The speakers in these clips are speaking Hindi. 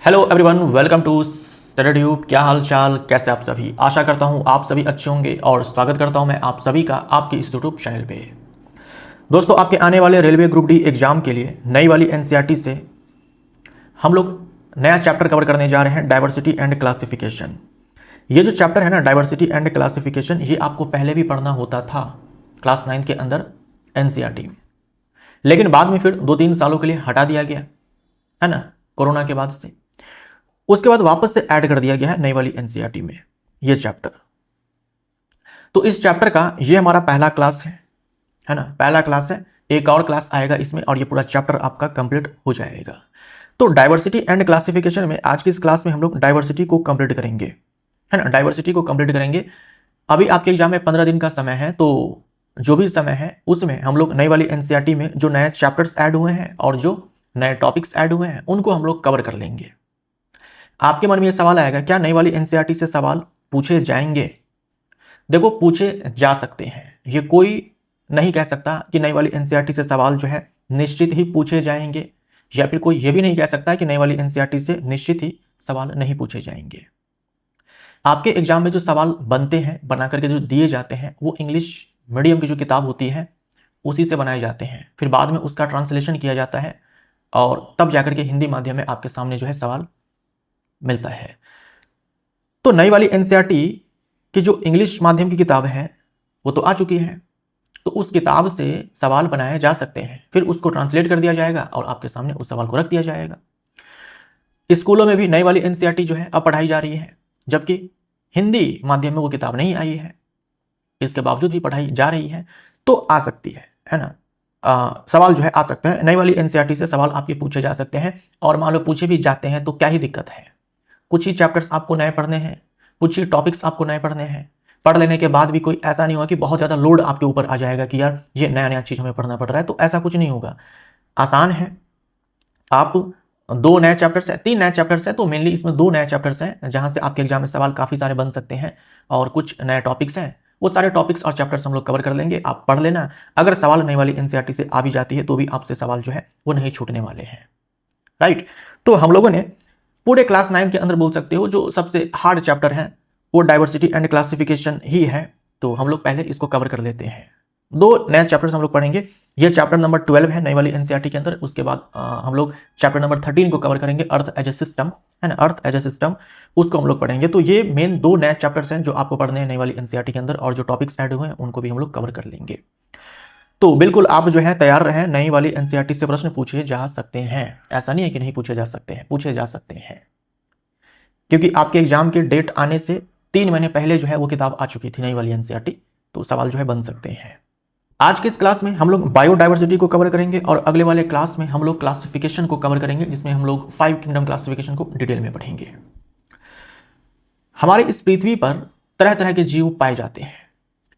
Hello everyone, welcome to study tube. क्या हाल चाल, कैसे आप सभी। आशा करता हूँ आप सभी अच्छे होंगे और स्वागत करता हूँ मैं आप सभी का आपके इस यूट्यूब चैनल पे। दोस्तों, आपके आने वाले रेलवे ग्रुप डी एग्जाम के लिए नई वाली एनसीईआरटी से हम लोग नया चैप्टर कवर करने जा रहे हैं, डाइवर्सिटी एंड क्लासिफिकेशन। ये जो चैप्टर है ना, डाइवर्सिटी एंड क्लासिफिकेशन, ये आपको पहले भी पढ़ना होता था क्लास 9 के अंदर एनसीईआरटी में, लेकिन बाद में फिर 2-3 सालों के लिए हटा दिया गया है ना, कोरोना के बाद से। उसके बाद वापस से ऐड कर दिया गया है नई वाली एनसीईआरटी में ये चैप्टर। तो इस चैप्टर का ये हमारा पहला क्लास है ना, पहला क्लास है। एक और क्लास आएगा इसमें और ये पूरा चैप्टर आपका कंप्लीट हो जाएगा। तो डाइवर्सिटी एंड क्लासिफिकेशन में आज की इस क्लास में हम लोग डाइवर्सिटी को कंप्लीट करेंगे, है ना, डाइवर्सिटी को कंप्लीट करेंगे। अभी आपके एग्जाम में 15 दिन का समय है, तो जो भी समय है उसमें हम लोग नई वाली एनसीईआरटी में जो नए चैप्टर्स ऐड हुए हैं और जो नए टॉपिक्स ऐड हुए हैं उनको हम लोग कवर कर लेंगे। आपके मन में ये सवाल आएगा, क्या नई वाली एनसीईआरटी से सवाल पूछे जाएंगे? देखो, पूछे जा सकते हैं, ये कोई नहीं कह सकता कि नई वाली एनसीईआरटी से सवाल जो है निश्चित ही पूछे जाएंगे, या फिर कोई ये भी नहीं कह सकता कि नई वाली एनसीईआरटी से निश्चित ही सवाल नहीं पूछे जाएंगे। आपके एग्जाम में जो सवाल बनते हैं, बना करके जो दिए जाते हैं, वो इंग्लिश मीडियम की जो किताब होती है उसी से बनाए जाते हैं। फिर बाद में उसका ट्रांसलेशन किया जाता है और तब जाकर के हिंदी माध्यम में आपके सामने जो है सवाल मिलता है। तो नई वाली एनसीईआरटी की जो इंग्लिश माध्यम की किताब है वो तो आ चुकी है, तो उस किताब से सवाल बनाए जा सकते हैं, फिर उसको ट्रांसलेट कर दिया जाएगा और आपके सामने उस सवाल को रख दिया जाएगा। स्कूलों में भी नई वाली एनसीईआरटी जो है अब पढ़ाई जा रही है, जबकि हिंदी माध्यम में वो किताब नहीं आई है, इसके बावजूद भी पढ़ाई जा रही है। तो आ सकती है ना, सवाल जो है आ सकते हैं। नई वाली एनसीईआरटी से सवाल आपके पूछे जा सकते हैं, और मान लो पूछे भी जाते हैं तो क्या ही दिक्कत है। कुछ ही चैप्टर्स आपको नए पढ़ने हैं, कुछ ही टॉपिक्स आपको नए पढ़ने हैं। पढ़ लेने के बाद भी कोई ऐसा नहीं होगा कि बहुत ज़्यादा लोड आपके ऊपर आ जाएगा कि यार ये नया नया चीज़ हमें पढ़ना पड़ रहा है, तो ऐसा कुछ नहीं होगा। आसान है। आप 2 नए चैप्टर्स हैं, 3 नए चैप्टर्स हैं, तो मेनली इसमें 2 नए चैप्टर्स हैं जहाँ से आपके एग्जाम में सवाल काफ़ी सारे बन सकते हैं, और कुछ नए टॉपिक्स हैं। वो सारे टॉपिक्स और चैप्टर्स हम लोग कवर कर लेंगे, आप पढ़ लेना। अगर सवाल नई वाली एनसीईआरटी से आ भी जाती है तो भी आपसे सवाल जो है वो नहीं छूटने वाले हैं, राइट। तो हम लोगों ने पूरे क्लास 9 के अंदर बोल सकते हो जो सबसे हार्ड चैप्टर है वो डाइवर्सिटी एंड क्लासिफिकेशन ही है, तो हम लोग पहले इसको कवर कर लेते हैं। 2 नए चैप्टर्स हम लोग पढ़ेंगे। ये चैप्टर नंबर 12 है नई वाली एनसीईआरटी के अंदर। उसके बाद हम लोग चैप्टर नंबर 13 को कवर करेंगे, अर्थ एज ए सिस्टम, है ना, अर्थ एज ए सिस्टम, उसको हम लोग पढ़ेंगे। तो ये मेन 2 नए चैप्टर्स हैं जो आपको पढ़ने हैं नई वाली एनसीईआरटी के अंदर, और जो टॉपिक्स ऐड हुए हैं उनको भी हम लोग कवर कर लेंगे। तो बिल्कुल आप जो है तैयार रहें, नई वाली एनसीईआरटी से प्रश्न पूछे जा सकते हैं। ऐसा नहीं है कि नहीं पूछे जा सकते हैं, पूछे जा सकते हैं, क्योंकि आपके एग्जाम के डेट आने से 3 महीने पहले जो है वो किताब आ चुकी थी नई वाली एनसीईआरटी, तो सवाल जो है बन सकते हैं। आज के इस क्लास में हम लोग बायोडाइवर्सिटी को कवर करेंगे, और अगले वाले क्लास में हम लोग क्लासिफिकेशन को कवर करेंगे, जिसमें हम लोग 5 किंगडम क्लासिफिकेशन को डिटेल में पढ़ेंगे। हमारे इस पृथ्वी पर तरह तरह के जीव पाए जाते हैं।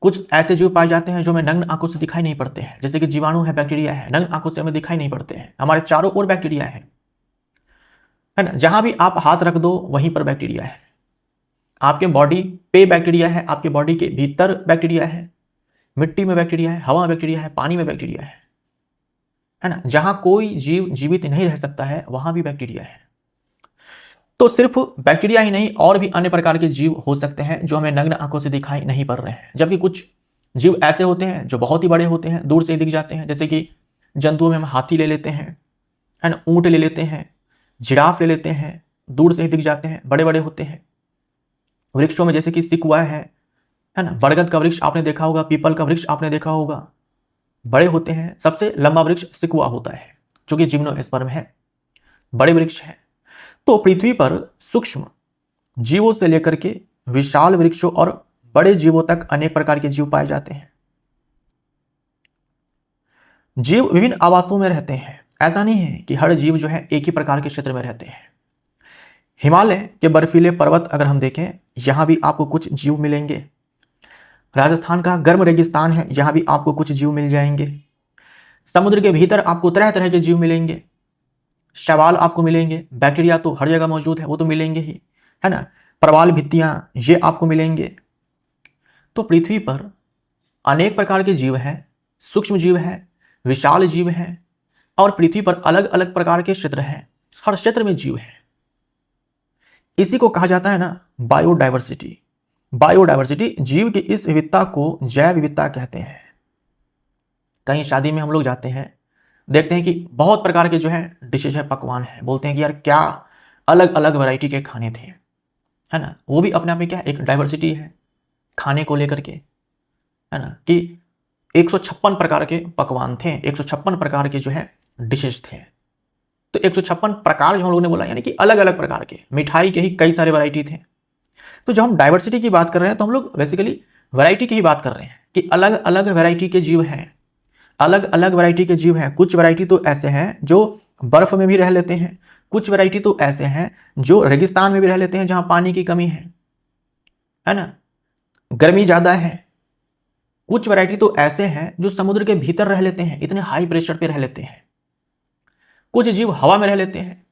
कुछ ऐसे जीव पाए जाते हैं जो हमें नग्न आंखों से दिखाई नहीं पड़ते हैं, जैसे कि जीवाणु है, बैक्टीरिया है, नग्न आंखों से हमें दिखाई नहीं पड़ते हैं। हमारे चारों ओर बैक्टीरिया है ना, जहां भी आप हाथ रख दो वहीं पर बैक्टीरिया है। आपके बॉडी पे बैक्टीरिया है, आपके बॉडी के भीतर बैक्टीरिया है, मिट्टी में बैक्टीरिया है, हवा में बैक्टीरिया है, पानी में बैक्टीरिया है ना। जहां कोई जीव जीवित नहीं रह सकता है वहां भी बैक्टीरिया है। तो सिर्फ बैक्टीरिया ही नहीं, और भी अन्य प्रकार के जीव हो सकते हैं जो हमें नग्न आंखों से दिखाई नहीं पड़ रहे हैं, जबकि कुछ जीव ऐसे होते हैं जो बहुत ही बड़े होते हैं, दूर से ही दिख जाते हैं। जैसे कि जंतुओं में हम हाथी ले लेते हैं, है ना, ऊंट ले लेते हैं, जिराफ ले लेते हैं, दूर से ही दिख जाते हैं, बड़े बड़े होते हैं। वृक्षों में जैसे कि सिकुआ है ना, बरगद का वृक्ष आपने देखा होगा, पीपल का वृक्ष आपने देखा होगा, बड़े होते हैं। सबसे लंबा वृक्ष सिकुआ होता है जो कि जिम्नोस्पर्म है, बड़े वृक्ष है। तो पृथ्वी पर सूक्ष्म जीवों से लेकर के विशाल वृक्षों और बड़े जीवों तक अनेक प्रकार के जीव पाए जाते हैं। जीव विभिन्न आवासों में रहते हैं। ऐसा नहीं है कि हर जीव जो है एक ही प्रकार के क्षेत्र में रहते हैं। हिमालय के बर्फीले पर्वत अगर हम देखें, यहां भी आपको कुछ जीव मिलेंगे। राजस्थान का गर्म रेगिस्तान है, यहां भी आपको कुछ जीव मिल जाएंगे। समुद्र के भीतर आपको तरह तरह के जीव मिलेंगे, शैवाल आपको मिलेंगे, बैक्टीरिया तो हर जगह मौजूद है, वो तो मिलेंगे ही, है ना, प्रवाल भित्तियां ये आपको मिलेंगे। तो पृथ्वी पर अनेक प्रकार के जीव हैं, सूक्ष्म जीव हैं, विशाल जीव हैं, और पृथ्वी पर अलग अलग प्रकार के क्षेत्र हैं, हर क्षेत्र में जीव हैं। इसी को कहा जाता है ना बायोडाइवर्सिटी। बायोडाइवर्सिटी जीव की इस विविधता को जैव विविधता कहते हैं। कहीं शादी में हम लोग जाते हैं, देखते हैं कि बहुत प्रकार के जो है डिशेज है, पकवान है, बोलते हैं कि यार क्या अलग अलग वैरायटी के खाने थे, है ना। वो भी अपने आप में क्या एक डाइवर्सिटी है खाने को लेकर के, है ना, कि 156 प्रकार के पकवान थे, 156 प्रकार के जो है डिशेज थे। तो 156 प्रकार जो हम लोगों ने बोला, यानी कि अलग अलग प्रकार के मिठाई के ही कई सारे वैरायटी थे। तो जब हम डाइवर्सिटी की बात कर रहे हैं तो हम लोग बेसिकली वैरायटी की ही बात कर रहे हैं कि अलग अलग वैरायटी के जीव हैं, अलग अलग वैरायटी के जीव हैं। कुछ वैरायटी तो ऐसे हैं जो बर्फ में भी रह लेते हैं, कुछ वैरायटी तो ऐसे हैं जो रेगिस्तान में भी रह लेते हैं जहां पानी की कमी है ना, गर्मी ज्यादा है। कुछ वैरायटी तो ऐसे हैं जो समुद्र के भीतर रह लेते हैं, इतने हाई प्रेशर पे रह लेते हैं। कुछ जीव हवा में रह लेते हैं।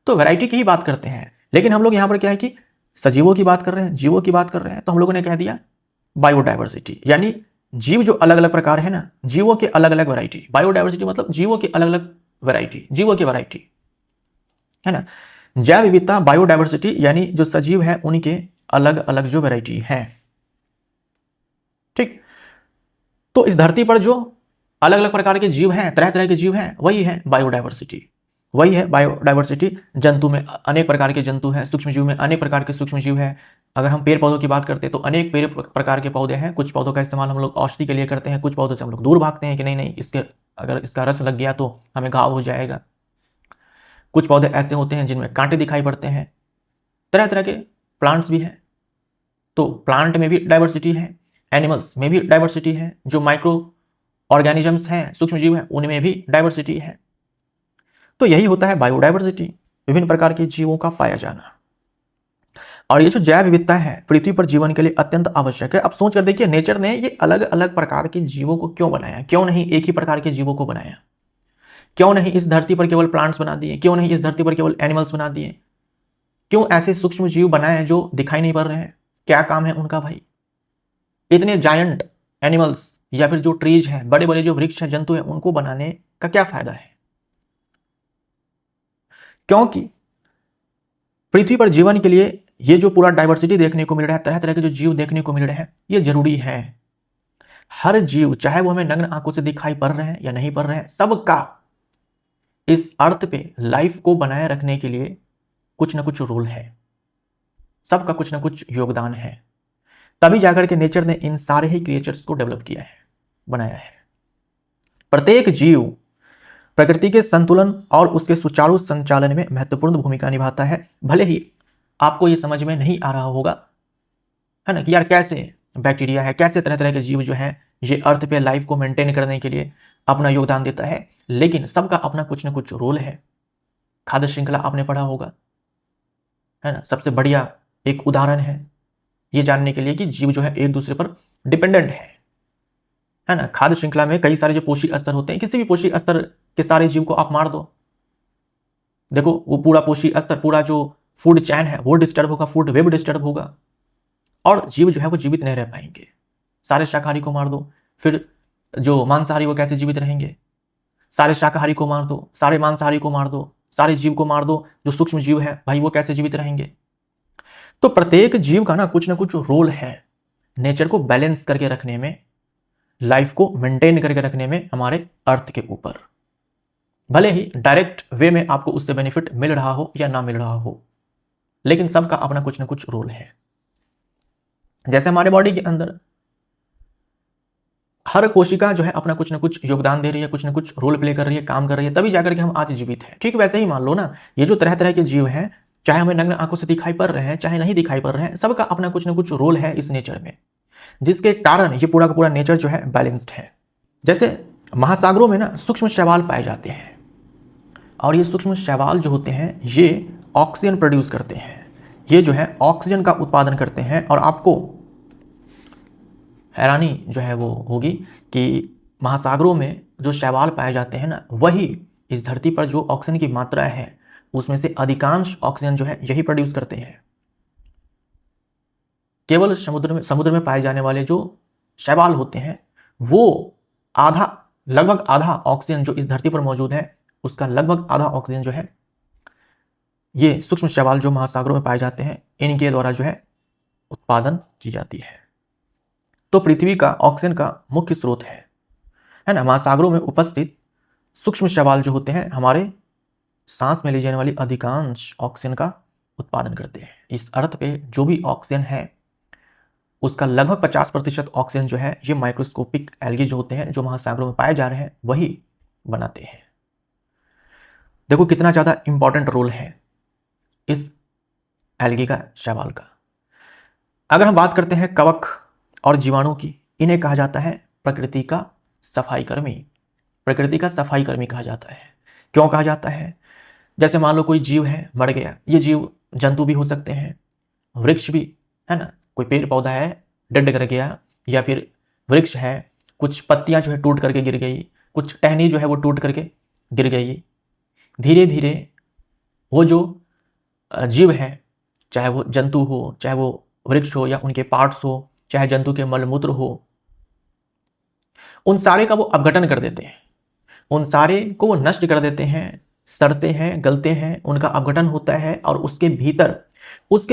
तो वैरायटी की ही बात करते हैं। लेकिन हम लोग यहां पर क्या है कि सजीवों की बात कर रहे हैं, जीवों की बात कर रहे हैं, तो हम लोगों ने कह दिया बायोडाइवर्सिटी, यानी जीव जो अलग अलग प्रकार है ना, जीवों के अलग अलग वैरायटी। बायोडाइवर्सिटी मतलब जीवों के अलग अलग वैरायटी, जीवों की वैरायटी, है ना। जैव विविधता बायोडाइवर्सिटी यानी जो सजीव है उनके अलग अलग जो वैरायटी है। ठीक, तो इस धरती पर जो अलग अलग प्रकार के जीव हैं, तरह तरह के जीव हैं, वही है बायोडाइवर्सिटी, वही है बायोडाइवर्सिटी। जंतु में अनेक प्रकार के जंतु हैं, सूक्ष्म जीव में अनेक प्रकार के सूक्ष्म जीव हैं। अगर हम पेड़ पौधों की बात करते हैं तो अनेक पेड़ प्रकार के पौधे हैं। कुछ पौधों का इस्तेमाल हम लोग औषधि के लिए करते हैं, कुछ पौधों से हम लोग दूर भागते हैं कि नहीं नहीं इसके अगर इसका रस लग गया तो हमें घाव हो जाएगा। कुछ पौधे ऐसे होते हैं जिनमें कांटे दिखाई पड़ते हैं। तरह तरह के प्लांट्स भी हैं, तो प्लांट में भी डाइवर्सिटी है, एनिमल्स में भी डाइवर्सिटी है, जो माइक्रो ऑर्गेनिजम्स हैं, सूक्ष्म जीव हैं, उनमें भी डाइवर्सिटी है। तो यही होता है बायोडाइवर्सिटी, विभिन्न प्रकार के जीवों का पाया जाना। और ये जो जैव विविधता है पृथ्वी पर जीवन के लिए अत्यंत आवश्यक है। अब सोच कर देखिए, नेचर ने ये अलग अलग प्रकार के जीवों को क्यों बनाया, क्यों नहीं एक ही प्रकार के जीवों को बनाया, क्यों नहीं इस धरती पर केवल प्लांट्स बना दिए, क्यों नहीं इस धरती पर केवल एनिमल्स बना दिए, क्यों ऐसे सूक्ष्म जीव बनाए हैं जो दिखाई नहीं पड़ रहे हैं, क्या काम है उनका भाई। इतने जायंट एनिमल्स या फिर जो ट्रीज हैं, बड़े बड़े जो वृक्ष हैं, जंतु हैं, उनको बनाने का क्या फायदा है। क्योंकि पृथ्वी पर जीवन के लिए ये जो पूरा डाइवर्सिटी देखने को मिल रहा है, तरह तरह के जो जीव देखने को मिल रहे हैं, ये जरूरी है। हर जीव, चाहे वो हमें नग्न आंखों से दिखाई पड़ रहे हैं या नहीं पड़ रहे हैं, सबका इस अर्थ पे लाइफ को बनाए रखने के लिए कुछ ना कुछ रोल है, सबका कुछ ना कुछ योगदान है। तभी जाकर के नेचर ने इन सारे ही क्रिएचर्स को डेवलप किया है, बनाया है। प्रत्येक जीव प्रकृति के संतुलन और उसके सुचारू संचालन में महत्वपूर्ण भूमिका निभाता है। भले ही आपको ये समझ में नहीं आ रहा होगा, है ना, कि यार कैसे बैक्टीरिया है, कैसे तरह तरह के जीव जो है ये अर्थ पे लाइफ को मेंटेन करने के लिए अपना योगदान देता है, लेकिन सबका अपना कुछ ना कुछ रोल है। खाद्य श्रृंखला आपने पढ़ा होगा, है ना, सबसे बढ़िया एक उदाहरण है ये जानने के लिए कि जीव जो है एक दूसरे पर डिपेंडेंट है ना। खाद्य श्रृंखला में कई सारे जो पोषक स्तर होते हैं, किसी भी पोषक स्तर के सारे जीव को आप मार दो, देखो वो पूरा पोषक स्तर, पूरा जो फूड चैन है वो डिस्टर्ब होगा, फूड वेब डिस्टर्ब होगा, और जीव जो है वो जीवित नहीं रह पाएंगे। सारे शाकाहारी को मार दो, फिर जो मांसाहारी वो कैसे जीवित रहेंगे। सारे शाकाहारी को मार दो, सारे मांसाहारी को मार दो, सारे जीव को मार दो, जो सूक्ष्म जीव है भाई वो कैसे जीवित रहेंगे। तो प्रत्येक जीव का ना कुछ रोल है नेचर को बैलेंस करके रखने में, लाइफ को मेंटेन करके रखने में हमारे अर्थ के ऊपर। भले ही डायरेक्ट वे में आपको उससे बेनिफिट मिल रहा हो या ना मिल रहा हो, लेकिन सबका अपना कुछ ना कुछ रोल है। जैसे हमारे बॉडी के अंदर हर कोशिका जो है अपना कुछ ना कुछ योगदान दे रही है, कुछ ना कुछ रोल प्ले कर रही है, काम कर रही है, तभी जाकर के हम आज जीवित हैं। ठीक वैसे ही मान लो ना, ये जो तरह तरह के जीव हैं, चाहे हमें नग्न आंखों से दिखाई पड़ रहे हैं चाहे नहीं दिखाई पड़ रहे हैं, सबका अपना कुछ ना कुछ रोल है इस नेचर में, जिसके कारण ये पूरा का पूरा नेचर जो है बैलेंस्ड है। जैसे महासागरों में ना सूक्ष्म शैवाल पाए जाते हैं, और ये सूक्ष्म शैवाल जो होते हैं ये ऑक्सीजन प्रोड्यूस करते हैं, ये जो है ऑक्सीजन का उत्पादन करते हैं। और आपको हैरानी जो है वो होगी कि महासागरों में जो शैवाल पाए जाते हैं ना, वही इस धरती पर जो ऑक्सीजन की मात्रा है उसमें से अधिकांश ऑक्सीजन जो है यही प्रोड्यूस करते हैं। केवल समुद्र में पाए जाने वाले जो शैवाल होते हैं वो लगभग आधा ऑक्सीजन जो इस धरती पर मौजूद है, उसका लगभग आधा ऑक्सीजन जो है ये सूक्ष्म शैवाल जो महासागरों में पाए जाते हैं, इनके द्वारा जो है उत्पादन की जाती है। तो पृथ्वी का ऑक्सीजन का मुख्य स्रोत है ना। महासागरों में उपस्थित सूक्ष्म शैवाल जो होते हैं हमारे सांस में ली जाने वाली अधिकांश ऑक्सीजन का उत्पादन करते हैं। इस अर्थ पे जो भी ऑक्सीजन है उसका लगभग 50% ऑक्सीजन जो है ये माइक्रोस्कोपिक एल्गी जो होते हैं, जो महासागरों में पाए जा रहे हैं, वही बनाते हैं। देखो कितना ज़्यादा इंपॉर्टेंट रोल है इस एल्गी का, शैवाल का। अगर हम बात करते हैं कवक और जीवाणु की, इन्हें कहा जाता है प्रकृति का सफाई कर्मी। प्रकृति का सफाई कर्मी कहा जाता है। क्यों कहा जाता है? जैसे मान लो कोई जीव है, मर गया, ये जीव जंतु भी हो सकते हैं, वृक्ष भी, है ना। कोई पेड़ पौधा है, डंड कर गया, या फिर वृक्ष है, कुछ पत्तियां जो है टूट करके गिर गई, कुछ टहनी जो है वो टूट करके गिर गई। धीरे धीरे वो जो जीव है, चाहे वो जंतु हो, चाहे वो वृक्ष हो, या उनके पार्ट्स हो, चाहे जंतु के मलमूत्र हो, उन सारे का वो अपघटन कर देते हैं, उन सारे को वो नष्ट कर देते हैं, सड़ते हैं, गलते हैं, उनका अपघटन होता है, और उसके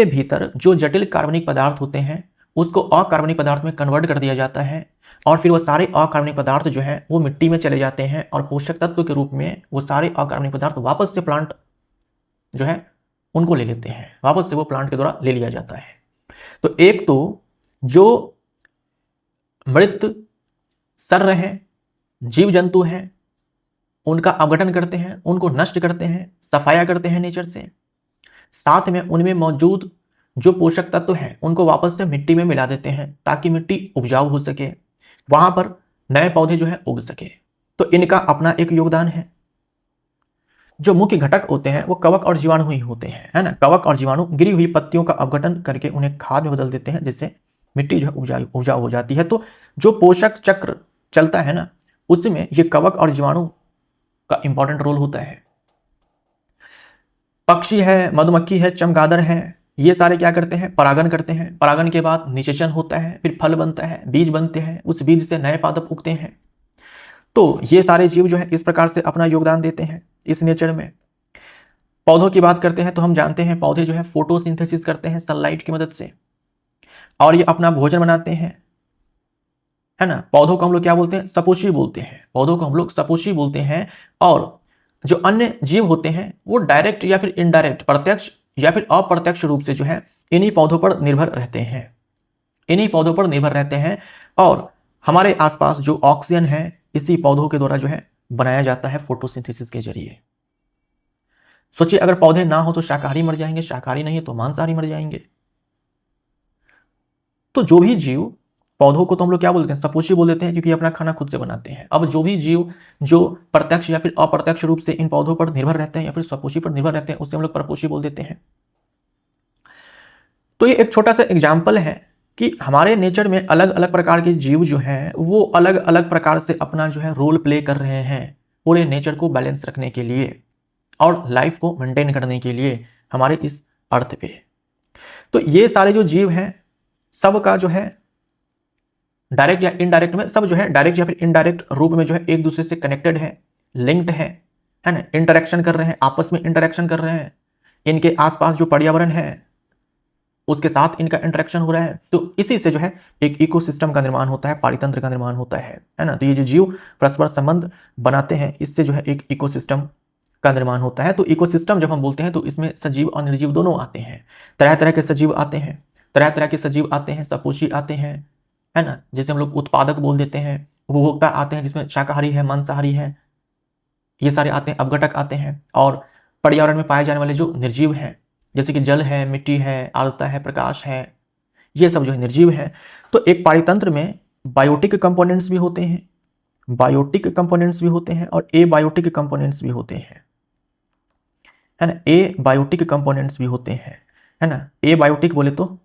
भीतर जो जटिल कार्बनिक पदार्थ होते हैं उसको अकार्बनिक पदार्थ में कन्वर्ट कर दिया जाता है, और फिर वो सारे अकार्बनिक पदार्थ जो है वो मिट्टी में चले जाते हैं, और पोषक तत्व के रूप में वो सारे अकार्बनिक पदार्थ वापस से प्लांट जो है उनको ले लेते हैं, वापस से वो प्लांट के द्वारा ले लिया जाता है। तो एक तो जो मृत सड़ रहे जीव जंतु हैं उनका अपघटन करते हैं, उनको नष्ट करते हैं, सफाया करते हैं नेचर से, साथ में उनमें मौजूद जो पोषक तत्व हैं उनको वापस से मिट्टी में मिला देते हैं ताकि मिट्टी उपजाऊ हो सके, वहां पर नए पौधे जो है उग सके। तो इनका अपना एक योगदान है। जो मुख्य घटक होते हैं वो कवक और जीवाणु ही होते हैं, है ना। कवक और जीवाणु गिरी हुई पत्तियों का अपघटन करके उन्हें खाद में बदल देते हैं, जिससे मिट्टी जो है उपजाऊ हो जाती है। तो जो पोषक चक्र चलता है ना, उसमें ये कवक और जीवाणु का इंपॉर्टेंट रोल होता है। पक्षी है, मधुमक्खी है, चमगादड़ है, ये सारे क्या करते हैं? परागन करते हैं। परागन के बाद निषेचन होता है, फिर फल बनता है, बीज बनते हैं, उस बीज से नए पादप उगते हैं। तो ये सारे जीव जो है इस प्रकार से अपना योगदान देते हैं इस नेचर में। पौधों की बात करते हैं तो हम जानते हैं पौधे जो है फोटोसिंथेसिस करते हैं सनलाइट की मदद से, और ये अपना भोजन बनाते हैं, है ना। पौधों को हम लोग क्या बोलते हैं? सपोषी बोलते हैं। पौधों को हम लोग सपोषी बोलते हैं। और जो अन्य जीव होते हैं वो डायरेक्ट या फिर इनडायरेक्ट, प्रत्यक्ष या फिर अप्रत्यक्ष रूप से जो है इन्हीं पौधों पर निर्भर रहते हैं, इन्हीं पौधों पर निर्भर रहते हैं। और हमारे आसपास जो ऑक्सीजन है इसी पौधों के द्वारा जो है बनाया जाता है फोटोसिंथेसिस के जरिए। सोचिए अगर पौधे ना हो तो शाकाहारी मर जाएंगे, शाकाहारी नहीं है तो मांसाहारी मर जाएंगे। तो जो भी जीव, पौधों को तो हम लोग क्या बोलते हैं? सपोषी बोल देते हैं, क्योंकि अपना खाना खुद से बनाते हैं। अब जो भी जीव जो प्रत्यक्ष या फिर अप्रत्यक्ष रूप से इन पौधों पर निर्भर रहते हैं या फिर सपोषी पर निर्भर रहते हैं, उससे हम लोग परपोषी बोल देते हैं। तो ये एक छोटा सा एग्जाम्पल है कि हमारे नेचर में अलग अलग प्रकार के जीव जो हैं वो अलग अलग प्रकार से अपना जो है रोल प्ले कर रहे हैं पूरे नेचर को बैलेंस रखने के लिए और लाइफ को मेंटेन करने के लिए हमारे इस अर्थ पे। तो ये सारे जो जीव हैं सबका जो है डायरेक्ट या इनडायरेक्ट में, सब जो है डायरेक्ट या फिर इनडायरेक्ट रूप में जो है एक दूसरे से कनेक्टेड है, लिंक्ड है ना। इंटरेक्शन कर रहे हैं, आपस में इंटरेक्शन कर रहे हैं, इनके आसपास जो पर्यावरण है उसके साथ इनका इंटरेक्शन हो रहा है। तो इसी से जो है एक इकोसिस्टम का निर्माण होता है, पारितंत्र का निर्माण होता है ना। तो ये जो जीव परस्पर संबंध बनाते हैं इससे जो है एक इकोसिस्टम का निर्माण होता है। तो इकोसिस्टम जब हम बोलते हैं तो इसमें सजीव और निर्जीव दोनों आते हैं। तरह तरह के सजीव आते हैं, तरह तरह के सजीव आते हैं, सपोषी आते हैं, है ना, जिसे हम लोग उत्पादक बोल देते हैं। उपभोक्ता आते हैं जिसमें शाकाहारी है, मांसाहारी है, ये सारे आते हैं। अपघटक आते हैं। और पर्यावरण में पाए जाने वाले जो निर्जीव हैं जैसे कि जल है, मिट्टी है, आर्द्रता है, प्रकाश है, ये सब जो है निर्जीव है। तो एक पारितंत्र में बायोटिक कंपोनेंट्स भी होते हैं, बायोटिक कंपोनेंट्स भी होते हैं और एबायोटिक कंपोनेंट्स भी होते हैं, है ना। एबायोटिक कंपोनेंट्स भी होते हैं, है ना। एबायोटिक बोले तो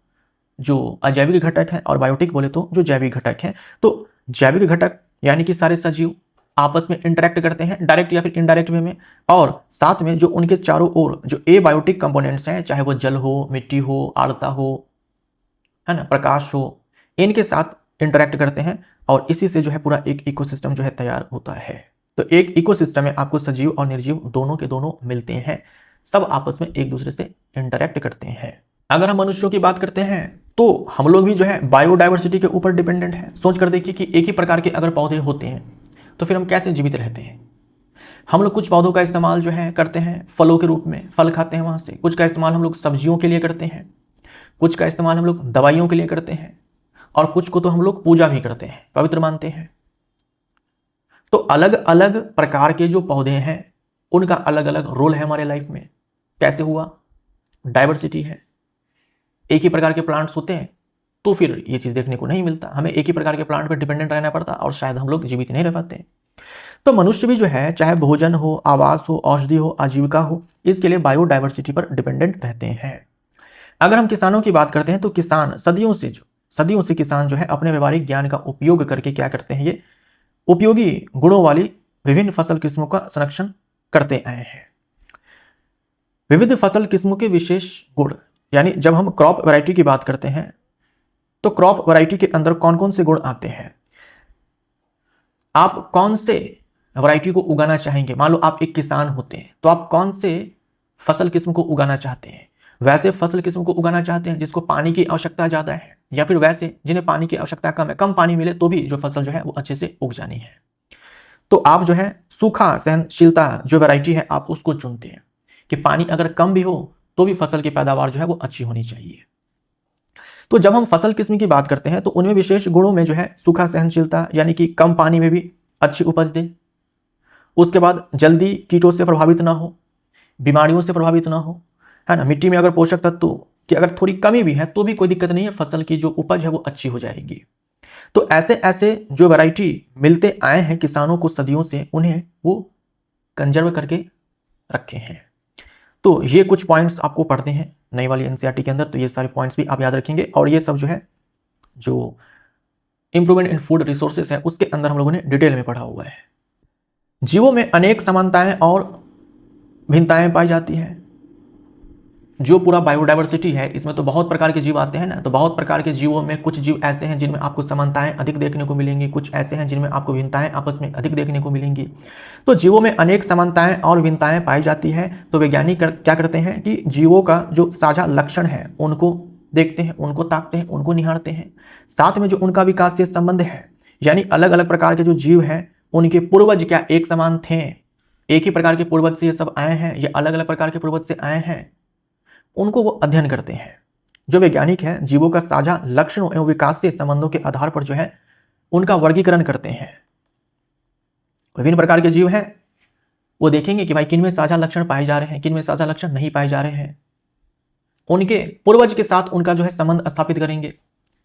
जो अजैविक घटक है और बायोटिक बोले तो जो जैविक घटक है। तो जैविक घटक यानी कि सारे सजीव आपस में इंटरेक्ट करते हैं डायरेक्ट या फिर इनडायरेक्ट वे में, और साथ में जो उनके चारों ओर जो एबायोटिक कंपोनेंट्स हैं, चाहे वो जल हो, मिट्टी हो, आर्द्रता हो, है ना, प्रकाश हो, इनके साथ इंटरेक्ट करते हैं और इसी से जो है पूरा एक इकोसिस्टम जो है तैयार होता है। तो एक इकोसिस्टम में आपको सजीव और निर्जीव दोनों के दोनों मिलते हैं, सब आपस में एक दूसरे से इंटरेक्ट करते हैं। अगर हम मनुष्यों की बात करते हैं तो हम लोग भी जो है बायोडाइवर्सिटी के ऊपर डिपेंडेंट है। सोच कर देखिए कि एक ही प्रकार के अगर पौधे होते हैं तो फिर हम कैसे जीवित रहते हैं। हम लोग कुछ पौधों का इस्तेमाल जो है करते हैं फलों के रूप में, फल खाते हैं वहाँ से। कुछ का इस्तेमाल हम लोग सब्जियों के लिए करते हैं, कुछ का इस्तेमाल हम लोग दवाइयों के लिए करते हैं, और कुछ को तो हम लोग पूजा भी करते हैं, पवित्र मानते हैं। तो अलग अलग प्रकार के जो पौधे हैं उनका अलग अलग रोल है हमारे लाइफ में। कैसे हुआ? डाइवर्सिटी है। एक ही प्रकार के प्लांट्स होते हैं तो फिर ये चीज़ देखने को नहीं मिलता, हमें एक ही प्रकार के प्लांट पर डिपेंडेंट रहना पड़ता और शायद हम लोग जीवित नहीं रह पाते। तो मनुष्य भी जो है चाहे भोजन हो, आवास हो, औषधि हो, आजीविका हो, इसके लिए बायोडाइवर्सिटी पर डिपेंडेंट रहते हैं। अगर हम किसानों की बात करते हैं तो किसान सदियों से किसान जो है अपने व्यवहारिक ज्ञान का उपयोग करके क्या करते हैं, ये उपयोगी गुणों वाली विभिन्न फसल किस्मों का संरक्षण करते आए हैं। विविध फसल किस्मों के विशेष गुण, यानी जब हम क्रॉप वैरायटी की बात करते हैं तो क्रॉप वैरायटी के अंदर कौन कौन से गुण आते हैं। आप कौन से वैरायटी को उगाना चाहेंगे? मान लो आप एक किसान होते हैं तो आप कौन से फसल किस्म को उगाना चाहते हैं? वैसे फसल किस्म को उगाना चाहते हैं जिसको पानी की आवश्यकता ज़्यादा है, या फिर वैसे जिन्हें पानी की आवश्यकता कम है, कम पानी मिले तो भी जो फसल जो है वो अच्छे से उग जानी है। तो आप जो है सूखा सहनशीलता जो वैरायटी है आप उसको चुनते हैं कि पानी अगर कम भी हो तो भी फसल की पैदावार जो है वो अच्छी होनी चाहिए। तो जब हम फसल किस्म की बात करते हैं तो उनमें विशेष गुणों में जो है सूखा सहनशीलता, यानी कि कम पानी में भी अच्छी उपज दे, उसके बाद जल्दी कीटों से प्रभावित ना हो, बीमारियों से प्रभावित ना हो, है ना। मिट्टी में अगर पोषक तत्व की अगर थोड़ी कमी भी है तो भी कोई दिक्कत नहीं है, फसल की जो उपज है वो अच्छी हो जाएगी। तो ऐसे ऐसे जो वैरायटी मिलते आए हैं किसानों को सदियों से, उन्हें वो कंजर्व करके रखे हैं। तो ये कुछ पॉइंट्स आपको पढ़ते हैं नई वाली एनसीईआरटी के अंदर, तो ये सारे पॉइंट्स भी आप याद रखेंगे। और ये सब जो है जो इंप्रूवमेंट इन फूड रिसोर्सेज है उसके अंदर हम लोगों ने डिटेल में पढ़ा हुआ है। जीवों में अनेक समानताएं और भिन्नताएं पाई जाती हैं। जो पूरा बायोडाइवर्सिटी है इसमें तो बहुत प्रकार के जीव आते हैं ना, तो बहुत प्रकार के जीवों में कुछ जीव ऐसे हैं जिनमें आपको समानताएं अधिक देखने को मिलेंगी, कुछ ऐसे हैं जिनमें आपको भिन्नताएं आपस में अधिक देखने को मिलेंगी। तो जीवों में अनेक समानताएं और भिन्नताएं पाई जाती है। तो वैज्ञानिक क्या करते हैं कि जीवों का जो साझा लक्षण है उनको देखते हैं, उनको ताकते हैं, उनको निहारते हैं। साथ में जो उनका विकासीय संबंध है, यानी अलग अलग प्रकार के जो जीव हैं उनके पूर्वज क्या एक समान थे, एक ही प्रकार के पूर्वज से ये सब आए हैं या अलग अलग प्रकार के पूर्वज से आए हैं, उनको वो अध्ययन करते हैं। जो वैज्ञानिक है जीवों का साझा लक्षणों एवं विकासीय संबंधों के आधार पर जो है उनका वर्गीकरण करते हैं। विभिन्न प्रकार के जीव हैं, वो देखेंगे कि भाई किन में साझा लक्षण पाए जा रहे हैं, किन में साझा लक्षण नहीं पाए जा रहे हैं, उनके पूर्वज के साथ उनका जो है संबंध स्थापित करेंगे।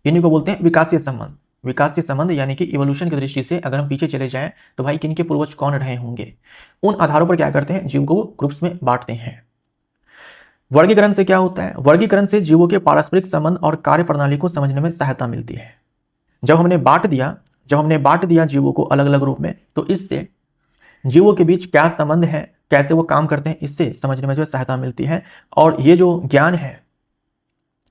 इन्हीं को बोलते हैं विकासीय संबंध। विकासीय संबंध यानी कि इवोल्यूशन की दृष्टि से अगर हम पीछे चले जाएं तो भाई किन के पूर्वज कौन रहे होंगे, उन आधारों पर क्या करते हैं, जीव को ग्रुप्स में बांटते हैं। वर्गीकरण से क्या होता है? वर्गीकरण से जीवों के पारस्परिक संबंध और कार्य प्रणाली को समझने में सहायता मिलती है। जब हमने बांट दिया जीवों को अलग अलग रूप में, तो इससे जीवों के बीच क्या संबंध है, कैसे वो काम करते हैं, इससे समझने में जो सहायता मिलती है। और ये जो ज्ञान है,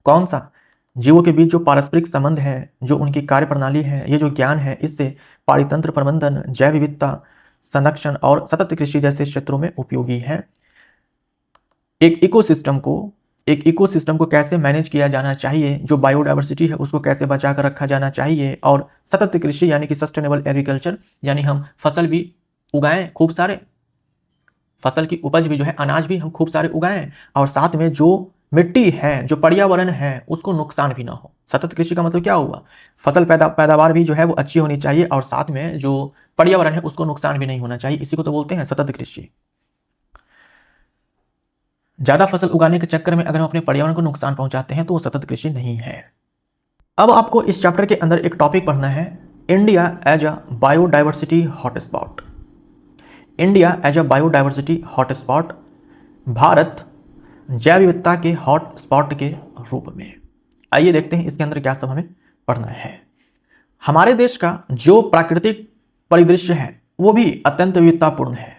कौन सा, जीवों के बीच जो पारस्परिक संबंध है, जो उनकी कार्य प्रणाली है, ये जो ज्ञान है इससे पारितंत्र प्रबंधन, जैव विविधता संरक्षण और सतत कृषि जैसे क्षेत्रों में उपयोगी है। एक इकोसिस्टम को कैसे मैनेज किया जाना चाहिए, जो बायोडाइवर्सिटी है उसको कैसे बचा कर रखा जाना चाहिए, और सतत कृषि यानी कि सस्टेनेबल एग्रीकल्चर, यानी हम फसल भी उगाएं खूब सारे, फसल की उपज भी जो है अनाज भी हम खूब सारे उगाएं, और साथ में जो मिट्टी है, जो पर्यावरण है उसको नुकसान भी ना हो। सतत कृषि का मतलब क्या हुआ, फसल पैदावार भी जो है वो अच्छी होनी चाहिए और साथ में जो पर्यावरण है उसको नुकसान भी नहीं होना चाहिए, इसी को तो बोलते हैं सतत कृषि। ज्यादा फसल उगाने के चक्कर में अगर हम अपने पर्यावरण को नुकसान पहुंचाते हैं तो वो सतत कृषि नहीं है। अब आपको इस चैप्टर के अंदर एक टॉपिक पढ़ना है, India as a biodiversity hotspot. India as a biodiversity hotspot, Bharat जैव विविधता के हॉटस्पॉट के रूप में। आइए देखते हैं इसके अंदर क्या सब हमें पढ़ना है। हमारे देश का जो प्राकृतिक परिदृश्य है वो भी अत्यंत विविधतापूर्ण है।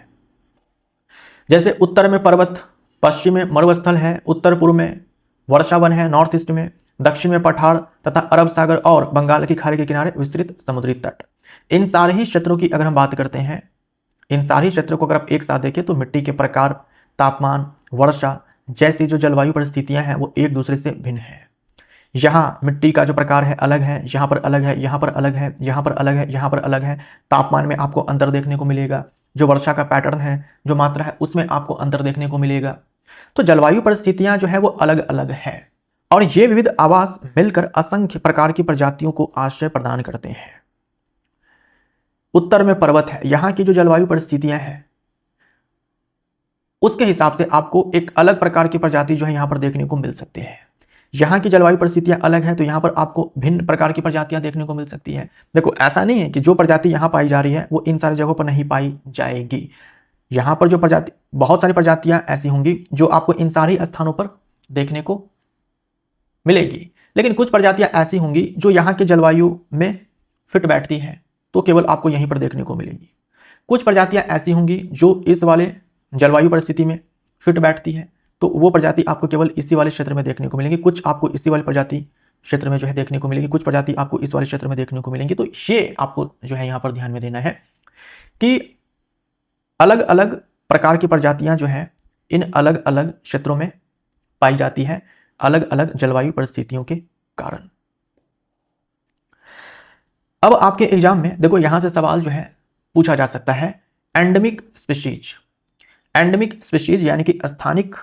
जैसे उत्तर में पर्वत, पश्चिम में मरुस्थल है, उत्तर पूर्व में वर्षावन है, नॉर्थ ईस्ट में, दक्षिण में पठार तथा अरब सागर और बंगाल की खाड़ी के किनारे विस्तृत समुद्री तट। इन सारे ही क्षेत्रों की अगर हम बात करते हैं, इन सारे क्षेत्रों को अगर आप एक साथ देखें तो मिट्टी के प्रकार, तापमान, वर्षा जैसी जो जलवायु परिस्थितियां हैं वो एक दूसरे से भिन्न है। यहाँ मिट्टी का जो प्रकार है अलग है, यहाँ पर अलग है, यहाँ पर अलग है, यहाँ पर अलग है, यहाँ पर अलग है। तापमान में आपको अंतर देखने को मिलेगा, जो वर्षा का पैटर्न है, जो मात्रा है, उसमें आपको अंतर देखने को मिलेगा। तो जलवायु परिस्थितियां जो है वो अलग अलग है और ये विविध आवास मिलकर असंख्य प्रकार की प्रजातियों को आश्रय प्रदान करते हैं। उत्तर में पर्वत है, यहाँ की जो जलवायु परिस्थितियां हैं उसके हिसाब से आपको एक अलग प्रकार की प्रजाति जो है यहाँ पर देखने को मिल सकती है। यहाँ की जलवायु परिस्थितियां अलग है तो यहाँ पर आपको भिन्न प्रकार की प्रजातियां देखने को मिल सकती है। देखो ऐसा नहीं है कि जो प्रजाति यहाँ पाई जा रही है वो इन सारी जगहों पर नहीं पाई जाएगी। यहाँ पर जो प्रजाति, बहुत सारी प्रजातियां ऐसी होंगी जो आपको इन सारी स्थानों पर देखने को मिलेगी, लेकिन कुछ प्रजातियां ऐसी होंगी जो यहाँ के जलवायु में फिट बैठती हैं तो केवल आपको यहीं पर देखने को मिलेगी। कुछ प्रजातियां ऐसी होंगी जो इस वाले जलवायु परिस्थिति में फिट बैठती है तो वो प्रजाति आपको केवल इसी वाले क्षेत्र में देखने को मिलेंगी। कुछ आपको इसी वाले प्रजाति क्षेत्र में जो है देखने को मिलेगी, कुछ प्रजाति आपको इस वाले क्षेत्र में देखने को मिलेंगी। तो ये आपको जो है यहाँ पर ध्यान में देना है कि अलग अलग प्रकार की प्रजातियां जो है इन अलग अलग क्षेत्रों में पाई जाती है, अलग अलग जलवायु परिस्थितियों के कारण। अब आपके एग्जाम में देखो यहां से सवाल जो है पूछा जा सकता है, एंडेमिक स्पीशीज। एंडेमिक स्पीशीज यानी कि स्थानिक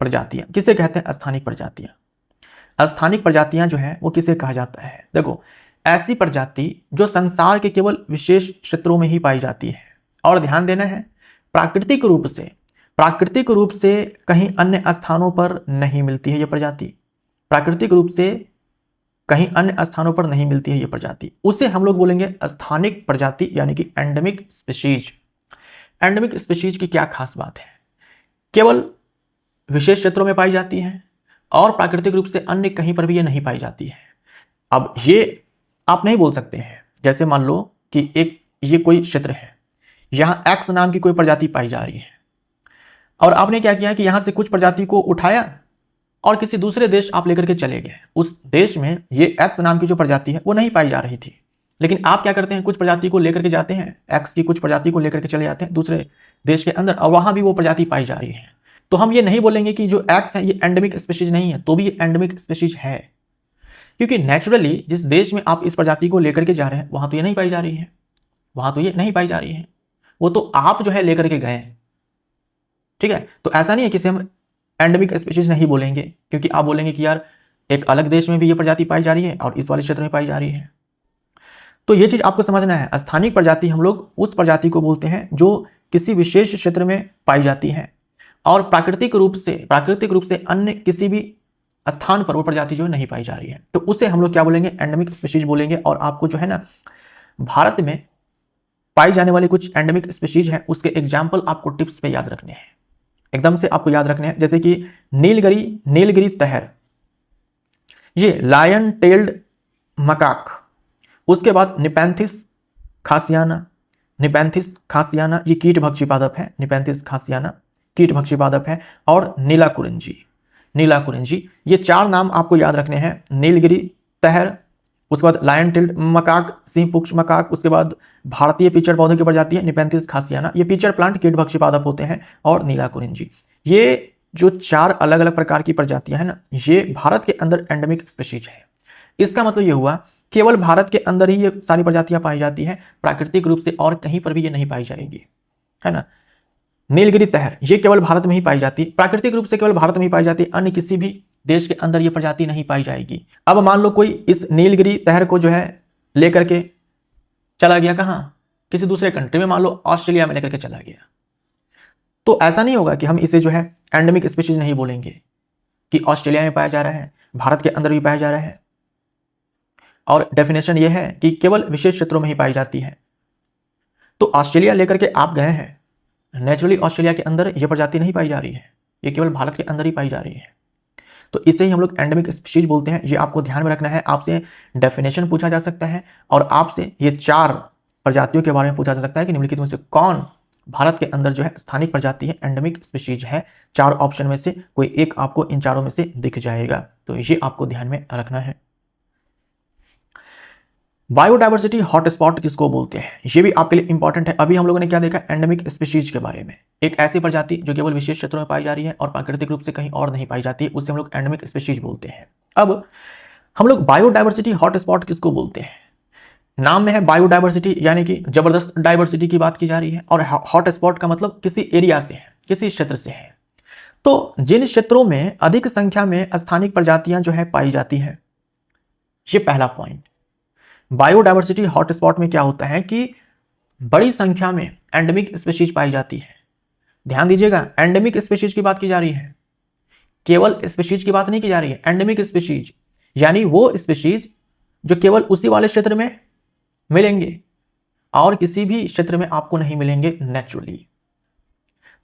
प्रजातियां किसे कहते हैं? स्थानिक प्रजातियां। स्थानिक प्रजातियां जो है वो किसे कहा जाता है? देखो ऐसी प्रजाति जो संसार के केवल विशेष क्षेत्रों में ही पाई जाती है। और ध्यान देना है, प्राकृतिक रूप से कहीं अन्य स्थानों पर नहीं मिलती है ये प्रजाति। प्राकृतिक रूप से कहीं अन्य स्थानों पर नहीं मिलती है ये प्रजाति, उसे हम लोग बोलेंगे स्थानिक प्रजाति यानी कि एंडेमिक स्पीशीज। एंडेमिक स्पीशीज की क्या खास बात है? केवल विशेष क्षेत्रों में पाई जाती है और प्राकृतिक रूप से अन्य कहीं पर भी ये नहीं पाई जाती है। अब ये आप नहीं बोल सकते हैं, जैसे मान लो कि ये कोई क्षेत्र है, यहाँ एक्स नाम की कोई प्रजाति पाई जा रही है और आपने क्या किया कि यहाँ से कुछ प्रजाति को उठाया और किसी दूसरे देश आप लेकर के चले गए। उस देश में ये एक्स नाम की जो प्रजाति है वो नहीं पाई जा रही थी, लेकिन आप क्या करते हैं, कुछ प्रजाति को लेकर के जाते हैं, एक्स की कुछ प्रजाति को लेकर के चले जाते हैं दूसरे देश के अंदर और वहां भी वो प्रजाति पाई जा रही है। तो हम ये नहीं बोलेंगे कि जो एक्स है ये एंडेमिक स्पीशीज नहीं है, तो भी ये एंडेमिक स्पीशीज है, क्योंकि नेचुरली जिस देश में आप इस प्रजाति को लेकर के जा रहे हैं वहां तो ये नहीं पाई जा रही है, वहां तो ये नहीं पाई जा रही है, वो तो आप जो है लेकर के गए। ठीक है, तो ऐसा नहीं है कि हम एंडेमिक स्पीशीज नहीं बोलेंगे, क्योंकि आप बोलेंगे कि यार एक अलग देश में भी ये प्रजाति पाई जा रही है और इस वाले क्षेत्र में पाई जा रही है। तो ये चीज आपको समझना है, स्थानिक प्रजाति हम लोग उस प्रजाति को बोलते हैं जो किसी विशेष क्षेत्र में पाई जाती है और प्राकृतिक रूप से अन्य किसी भी स्थान पर वो प्रजाति जो नहीं पाई जा रही है, तो उसे हम लोग क्या बोलेंगे? एंडेमिक स्पीशीज बोलेंगे। और आपको जो है ना भारत में पाई जाने वाली कुछ एंडेमिक स्पीशीज है उसके एग्जाम्पल आपको टिप्स पे याद रखने हैं, एकदम से आपको याद रखने हैं। जैसे कि नीलगिरी तहर, ये लायन टेल्ड मकाक, उसके बाद निपेंथिस खासियाना ये कीट भक्षी पादप है, निपेंथिस खासियाना कीट भक्षी पादप है, और नीला कुरिंजी ये चार नाम आपको याद रखने हैं। नीलगिरी तहर, उसके बाद लायन टेल्ड मकाक, सिंह पुक्ष मकाक, उसके बाद भारतीय पिचड़ पौधे की प्रजाति है निपेंथिस खासियाना, ये पिचड़ प्लांट कीट भक्षी पादप होते हैं, और नीला कुरिंजी। ये जो चार अलग अलग प्रकार की प्रजातियां हैं ना, ये भारत के अंदर एंडेमिक स्पीशीज है। इसका मतलब ये हुआ केवल भारत के अंदर ही ये सारी प्रजातियां पाई जाती हैं, प्राकृतिक रूप से और कहीं पर भी ये नहीं पाई जाएगी, है ना। नीलगिरी तहर ये केवल भारत में ही पाई जाती है, प्राकृतिक रूप से केवल भारत में ही पाई जाती है, अन्य किसी भी देश के अंदर ये प्रजाति नहीं पाई जाएगी। अब मान लो कोई इस नीलगिरी तहर को जो है लेकर के चला गया, कहाँ? किसी दूसरे कंट्री में, मान लो ऑस्ट्रेलिया में लेकर के चला गया, तो ऐसा नहीं होगा कि हम इसे जो है एंडेमिक स्पीशीज नहीं बोलेंगे कि ऑस्ट्रेलिया में पाया जा रहा है, भारत के अंदर भी पाया जा रहा है, और डेफिनेशन ये है कि केवल विशेष क्षेत्रों में ही पाई जाती है। तो ऑस्ट्रेलिया लेकर के आप गए हैं, नेचुरली ऑस्ट्रेलिया के अंदर यह प्रजाति नहीं पाई जा रही है, ये केवल भारत के अंदर ही पाई जा रही है, तो इसे ही हम लोग एंडेमिक स्पीशीज बोलते हैं। ये आपको ध्यान में रखना है, आपसे डेफिनेशन पूछा जा सकता है और आपसे ये चार प्रजातियों के बारे में पूछा जा सकता है कि निम्नलिखित में से कौन भारत के अंदर जो है स्थानिक प्रजाति है, एंडेमिक स्पीशीज है। चार ऑप्शन में से कोई एक आपको इन चारों में से दिख जाएगा, तो ये आपको ध्यान में रखना है। बायोडायवर्सिटी हॉटस्पॉट किसको बोलते हैं, ये भी आपके लिए इंपॉर्टेंट है। अभी हम लोगों ने क्या देखा, एंडेमिक स्पीशीज के बारे में। एक ऐसी प्रजाति जो केवल विशेष क्षेत्रों में पाई जा रही है और प्राकृतिक रूप से कहीं और नहीं पाई जाती, उससे हम लोग एंडेमिक स्पीशीज बोलते हैं। अब हम लोग बायोडायवर्सिटी हॉटस्पॉट किसको बोलते हैं? नाम में है बायोडायवर्सिटी, यानी कि जबरदस्त डायवर्सिटी की बात की जा रही है, और हॉटस्पॉट का मतलब किसी एरिया से है, किसी क्षेत्र से है। तो जिन क्षेत्रों में अधिक संख्या में स्थानिक प्रजातियां जो है पाई जाती हैं, ये पहला पॉइंट। बायोडायवर्सिटी हॉटस्पॉट में क्या होता है कि बड़ी संख्या में एंडेमिक स्पीशीज पाई जाती है। ध्यान दीजिएगा, एंडेमिक स्पीशीज की बात की जा रही है, केवल स्पीशीज की बात नहीं की जा रही है। एंडेमिक स्पीशीज यानी वो स्पीशीज जो केवल उसी वाले क्षेत्र में मिलेंगे और किसी भी क्षेत्र में आपको नहीं मिलेंगे नेचुरली।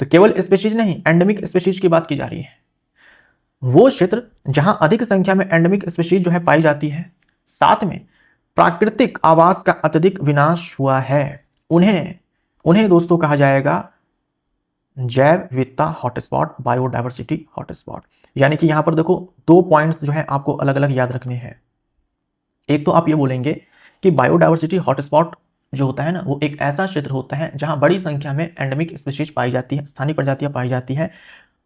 तो केवल स्पीशीज नहीं, एंडेमिक स्पीशीज की बात की जा रही है। वो क्षेत्र जहां अधिक संख्या में एंडेमिक स्पीशीज जो है पाई जाती है, साथ में प्राकृतिक आवास का अत्यधिक विनाश हुआ है, उन्हें दोस्तों कहा जाएगा जैव विविधता हॉटस्पॉट, बायोडायवर्सिटी हॉटस्पॉट। यानी कि यहां पर देखो, दो पॉइंट्स जो है आपको अलग अलग याद रखने हैं। एक तो आप ये बोलेंगे कि बायोडायवर्सिटी हॉटस्पॉट जो होता है ना, वो एक ऐसा क्षेत्र होता है जहां बड़ी संख्या में एंडेमिक स्पीशीज पाई जाती है, स्थानीय प्रजातियां पाई जाती है,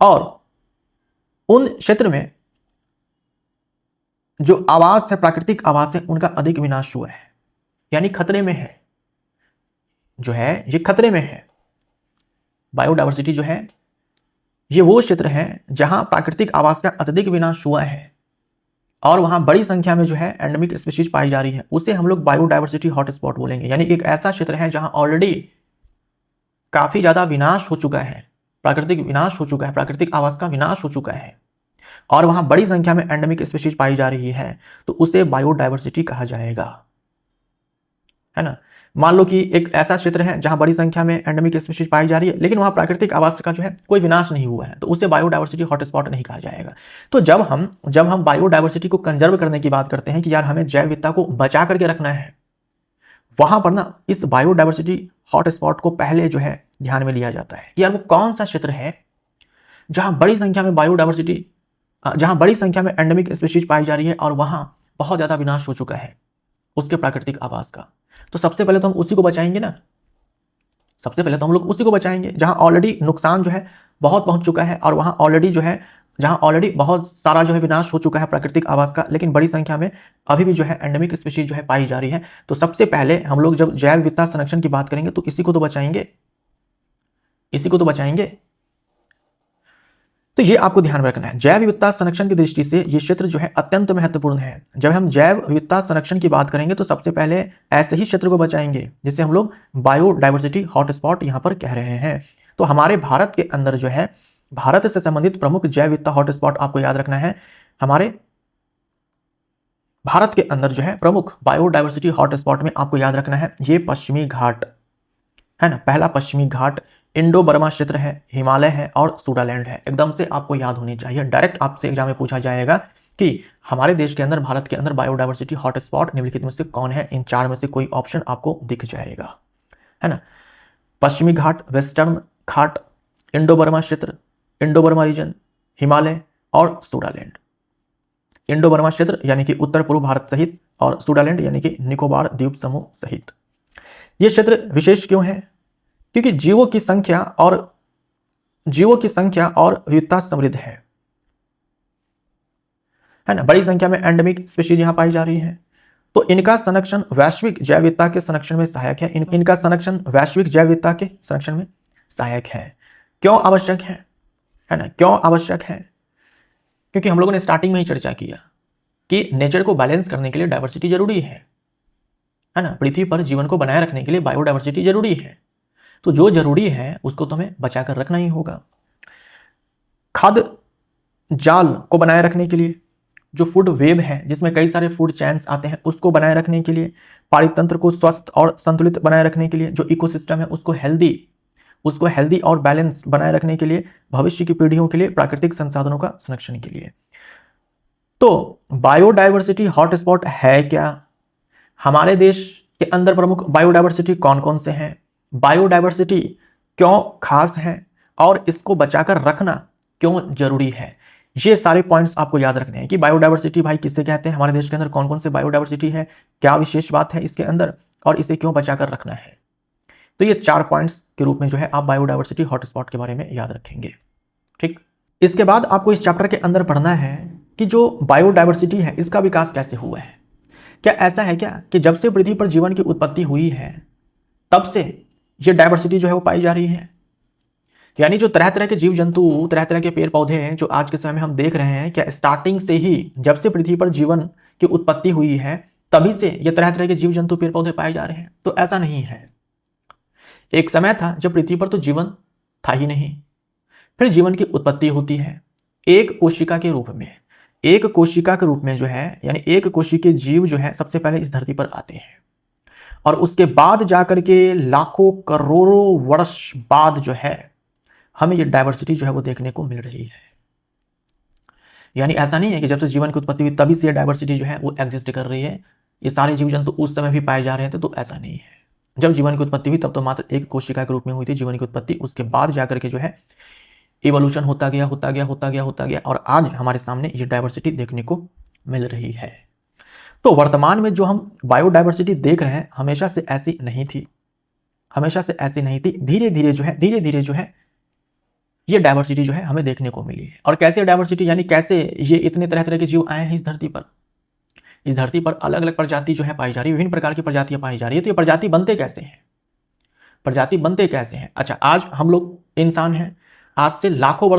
और उन क्षेत्र में जो आवास है, प्राकृतिक आवास है, उनका अधिक विनाश हुआ है, यानी खतरे में है, जो है ये खतरे में है। बायोडायवर्सिटी जो है ये वो क्षेत्र है जहां प्राकृतिक आवास का अत्यधिक विनाश हुआ है और वहां बड़ी संख्या में जो है एंडेमिक स्पीशीज पाई जा रही है, उसे हम लोग बायोडायवर्सिटी हॉटस्पॉट बोलेंगे। यानी एक ऐसा क्षेत्र है जहां ऑलरेडी काफी ज्यादा विनाश हो चुका है, प्राकृतिक विनाश हो चुका है, प्राकृतिक आवास का विनाश हो चुका है, और वहां बड़ी संख्या में एंडेमिक स्पीशीज पाई जा रही है, तो उसे बायोडायवर्सिटी कहा जाएगा, है ना। मान लो कि एक ऐसा क्षेत्र है जहां बड़ी संख्या में एंडेमिक स्पीशीज पाई जा रही है, लेकिन वहां प्राकृतिक आवास का जो है कोई विनाश नहीं हुआ है, तो उसे बायोडायवर्सिटी हॉटस्पॉट नहीं कहा जाएगा। तो जब हम बायोडायवर्सिटी को कंजर्व करने की बात करते हैं कि यार हमें जैव विविधता को बचा करके रखना है, वहां पर ना इस बायोडायवर्सिटी हॉटस्पॉट को पहले जो है ध्यान में लिया जाता है कि यार वो कौन सा क्षेत्र है जहां बड़ी संख्या में बायोडायवर्सिटी, जहां बड़ी संख्या में एंडेमिक स्पीशीज पाई जा रही है और वहां बहुत ज्यादा विनाश हो चुका है उसके प्राकृतिक आवास का। तो सबसे पहले तो हम उसी को बचाएंगे ना, सबसे पहले तो हम लोग उसी को बचाएंगे जहां ऑलरेडी नुकसान जो है बहुत पहुंच चुका है, और वहां ऑलरेडी जो है जहां ऑलरेडी बहुत सारा जो है विनाश हो चुका है प्राकृतिक आवास का, लेकिन बड़ी संख्या में अभी भी जो है एंडेमिक स्पीशीज जो है पाई जा रही है। तो सबसे पहले हम लोग जब जैव विविधता संरक्षण की बात करेंगे तो इसी को तो बचाएंगे, इसी को तो बचाएंगे। तो ये आपको ध्यान में रखना है। जैव विविधता संरक्षण की दृष्टि से ये क्षेत्र जो है अत्यंत महत्वपूर्ण है। जब हम जैव विविधता संरक्षण की बात करेंगे तो सबसे पहले ऐसे ही क्षेत्र को बचाएंगे जिसे हम लोग बायोडायवर्सिटी हॉटस्पॉट यहां पर कह रहे हैं। तो हमारे भारत के अंदर जो है, भारत से संबंधित प्रमुख जैव विविधता हॉटस्पॉट आपको याद रखना है। हमारे भारत के अंदर जो है प्रमुख बायोडायवर्सिटी हॉटस्पॉट में आपको याद रखना है ये पश्चिमी घाट है ना। पहला पश्चिमी घाट इंडो बर्मा क्षेत्र है, हिमालय है और सूडालैंड है। एकदम से आपको याद होनी चाहिए, डायरेक्ट आपसे एग्जाम में पूछा जाएगा कि हमारे देश के अंदर, भारत के अंदर बायोडायवर्सिटी हॉटस्पॉट निम्नलिखित में से कौन है। इन चार में से कोई ऑप्शन आपको दिख जाएगा, है ना। पश्चिमी घाट, वेस्टर्न घाट, इंडो बर्मा क्षेत्र, इंडो बर्मा रीजन, हिमालय और सूडालैंड। इंडो बर्मा क्षेत्र यानी कि उत्तर पूर्व भारत सहित, और सूडालैंड यानी कि निकोबार द्वीप समूह सहित। ये क्षेत्र विशेष क्यों है? क्योंकि जीवों की संख्या और विविधता समृद्ध है ना। बड़ी संख्या में एंडेमिक स्पीशीज यहां पाई जा रही है, तो इनका संरक्षण वैश्विक जैव विविधता के संरक्षण में सहायक है। इनका संरक्षण वैश्विक जैव विविधता के संरक्षण में सहायक है। क्यों आवश्यक है ना, क्यों आवश्यक है? क्योंकि हम लोगों ने स्टार्टिंग में ही चर्चा किया कि नेचर को बैलेंस करने के लिए डायवर्सिटी जरूरी है ना। पृथ्वी पर जीवन को बनाए रखने के लिए बायोडायवर्सिटी जरूरी है, तो जो जरूरी है उसको तो हमें बचाकर रखना ही होगा। खाद्य जाल को बनाए रखने के लिए, जो फूड वेब है जिसमें कई सारे फूड चेन्स आते हैं, उसको बनाए रखने के लिए, पारितंत्र को स्वस्थ और संतुलित बनाए रखने के लिए, जो इकोसिस्टम है उसको हेल्दी और बैलेंस बनाए रखने के लिए, भविष्य की पीढ़ियों के लिए, प्राकृतिक संसाधनों का संरक्षण के लिए। तो बायोडायवर्सिटी हॉटस्पॉट है क्या? हमारे देश के अंदर प्रमुख बायोडायवर्सिटी कौन कौन से हैं? बायोडायवर्सिटी क्यों खास है और इसको बचाकर रखना क्यों जरूरी है, ये सारे पॉइंट्स आपको याद रखने हैं कि बायोडाइवर्सिटी भाई किससे कहते हैं, हमारे देश के अंदर कौन कौन से बायोडाइवर्सिटी है, क्या विशेष बात है इसके अंदर, और इसे क्यों बचाकर रखना है। तो ये 4 पॉइंट्स के रूप में जो है आप बायोडाइवर्सिटी हॉटस्पॉट के बारे में याद रखेंगे। ठीक, इसके बाद आपको इस चैप्टर के अंदर पढ़ना है कि जो बायोडाइवर्सिटी है इसका विकास कैसे हुआ है। क्या ऐसा है क्या कि जब से पृथ्वी पर जीवन की उत्पत्ति हुई है तब से ये डाइवर्सिटी जो है वो पाई जा रही है, यानी जो तरह तरह के जीव जंतु, तरह तरह के पेड़ पौधे हैं जो आज के समय में हम देख रहे हैं, क्या स्टार्टिंग से ही जब से पृथ्वी पर जीवन की उत्पत्ति हुई है तभी से ये तरह तरह के जीव जंतु पेड़ पौधे पाए जा रहे हैं? तो ऐसा नहीं है। एक समय था जब पृथ्वी पर तो जीवन था ही नहीं, फिर जीवन की उत्पत्ति होती है एक कोशिका के रूप में। एक कोशिका के रूप में जो है, यानी एक कोशिकीय जीव जो है सबसे पहले इस धरती पर आते हैं, और उसके बाद जाकर के लाखों करोड़ों वर्ष बाद जो है हमें ये डाइवर्सिटी जो है वो देखने को मिल रही है। यानी ऐसा नहीं है कि जब से जीवन की उत्पत्ति हुई तभी से ये डाइवर्सिटी जो है वो एग्जिस्ट कर रही है, ये सारे जीव जंतु उस समय भी पाए जा रहे थे, तो ऐसा नहीं है। जब जीवन की उत्पत्ति हुई तब तो मात्र एक कोशिका के रूप में हुई थी जीवन की उत्पत्ति, उसके बाद जाकर के जो है इवोल्यूशन होता गया होता गया होता गया होता गया, और आज हमारे सामने ये डाइवर्सिटी देखने को मिल रही है। तो वर्तमान में जो हम बायोडाइवर्सिटी देख रहे हैं हमेशा से ऐसी नहीं थी, हमेशा से ऐसी नहीं थी। धीरे धीरे जो है ये डाइवर्सिटी जो है हमें देखने को मिली है। और कैसे डाइवर्सिटी, यानी कैसे ये इतने तरह तरह के जीव आए हैं इस धरती पर। इस धरती पर अलग अलग प्रजाति जो है पाई जा रही है, विभिन्न प्रकार की प्रजातियां पाई जा रही है। तो ये प्रजाति बनते कैसे हैं, प्रजाति बनते कैसे हैं? अच्छा, आज हम लोग इंसान हैं, आज से लाखों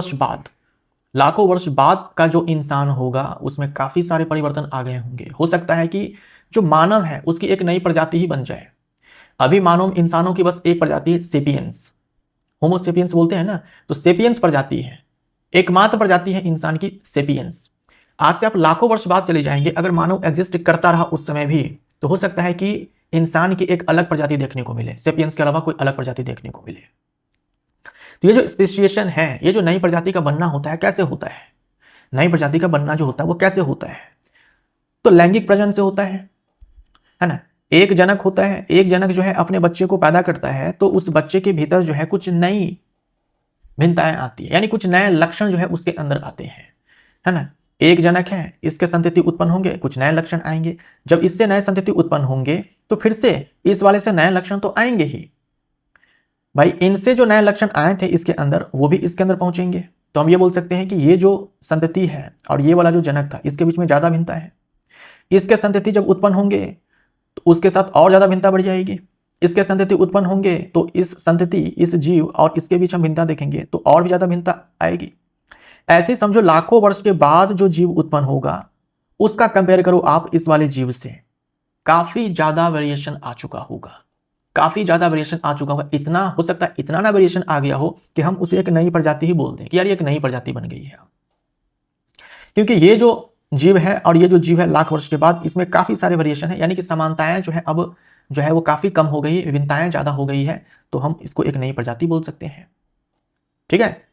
वर्ष बाद का जो इंसान होगा उसमें काफी सारे परिवर्तन आ गए होंगे। हो सकता है कि जो मानव है उसकी एक नई प्रजाति ही बन जाए। अभी मानव इंसानों की बस एक प्रजाति है, सेपियंस, होमोसेपियंस बोलते हैं ना, तो सेपियंस प्रजाति है, एकमात्र प्रजाति है इंसान की, सेपियंस। आज से आप लाखों वर्ष बाद चले जाएंगे, अगर मानव एग्जिस्ट करता रहा उस समय भी, तो हो सकता है कि इंसान की एक अलग प्रजाति देखने को मिले, सेपियंस के अलावा कोई अलग प्रजाति देखने को मिले। तो ये जो स्पेसिएशन है, ये जो नई प्रजाति का बनना होता है, कैसे होता है? नई प्रजाति का बनना जो होता है वो कैसे होता है? तो लैंगिक प्रजनन से होता है ना। एक जनक होता है, एक जनक जो है अपने बच्चे को पैदा करता है, तो उस बच्चे के भीतर जो है कुछ नई भिन्नताएं आती है, यानी कुछ नए लक्षण जो है उसके अंदर आते हैं, है ना। एक जनक है, इसके संतति उत्पन्न होंगे, कुछ नए लक्षण आएंगे। जब इससे नए संतति उत्पन्न होंगे तो फिर से इस वाले से नए लक्षण तो आएंगे ही। भाई इनसे जो नए लक्षण आए थे इसके अंदर, वो भी इसके अंदर पहुंचेंगे। तो हम ये बोल सकते हैं कि ये जो संतति है और ये वाला जो जनक था, इसके बीच में ज्यादा भिन्नता है। इसके संतति जब उत्पन्न होंगे तो उसके साथ और ज्यादा भिन्नता बढ़ जाएगी। इसके संतति उत्पन्न होंगे तो इस संतति, इस जीव और इसके बीच हम भिन्नता देखेंगे तो और भी ज्यादा भिन्नता आएगी। ऐसे समझो लाखों वर्ष के बाद जो जीव उत्पन्न होगा उसका कंपेयर करो आप इस वाले जीव से, काफी ज्यादा वेरिएशन आ चुका होगा, काफी ज्यादा वेरिएशन आ चुका होगा। इतना हो सकता है, इतना ना वेरिएशन आ गया हो कि हम उसे एक नई प्रजाति ही बोल दें कि यार ये एक नई प्रजाति बन गई है। क्योंकि ये जो जीव है और ये जो जीव है लाख वर्ष के बाद, इसमें काफी सारे वेरिएशन है, यानी कि समानताएं जो है अब जो है वो काफी कम हो गई, विभिन्नताएं ज्यादा हो गई है, तो हम इसको एक नई प्रजाति बोल सकते हैं। ठीक है,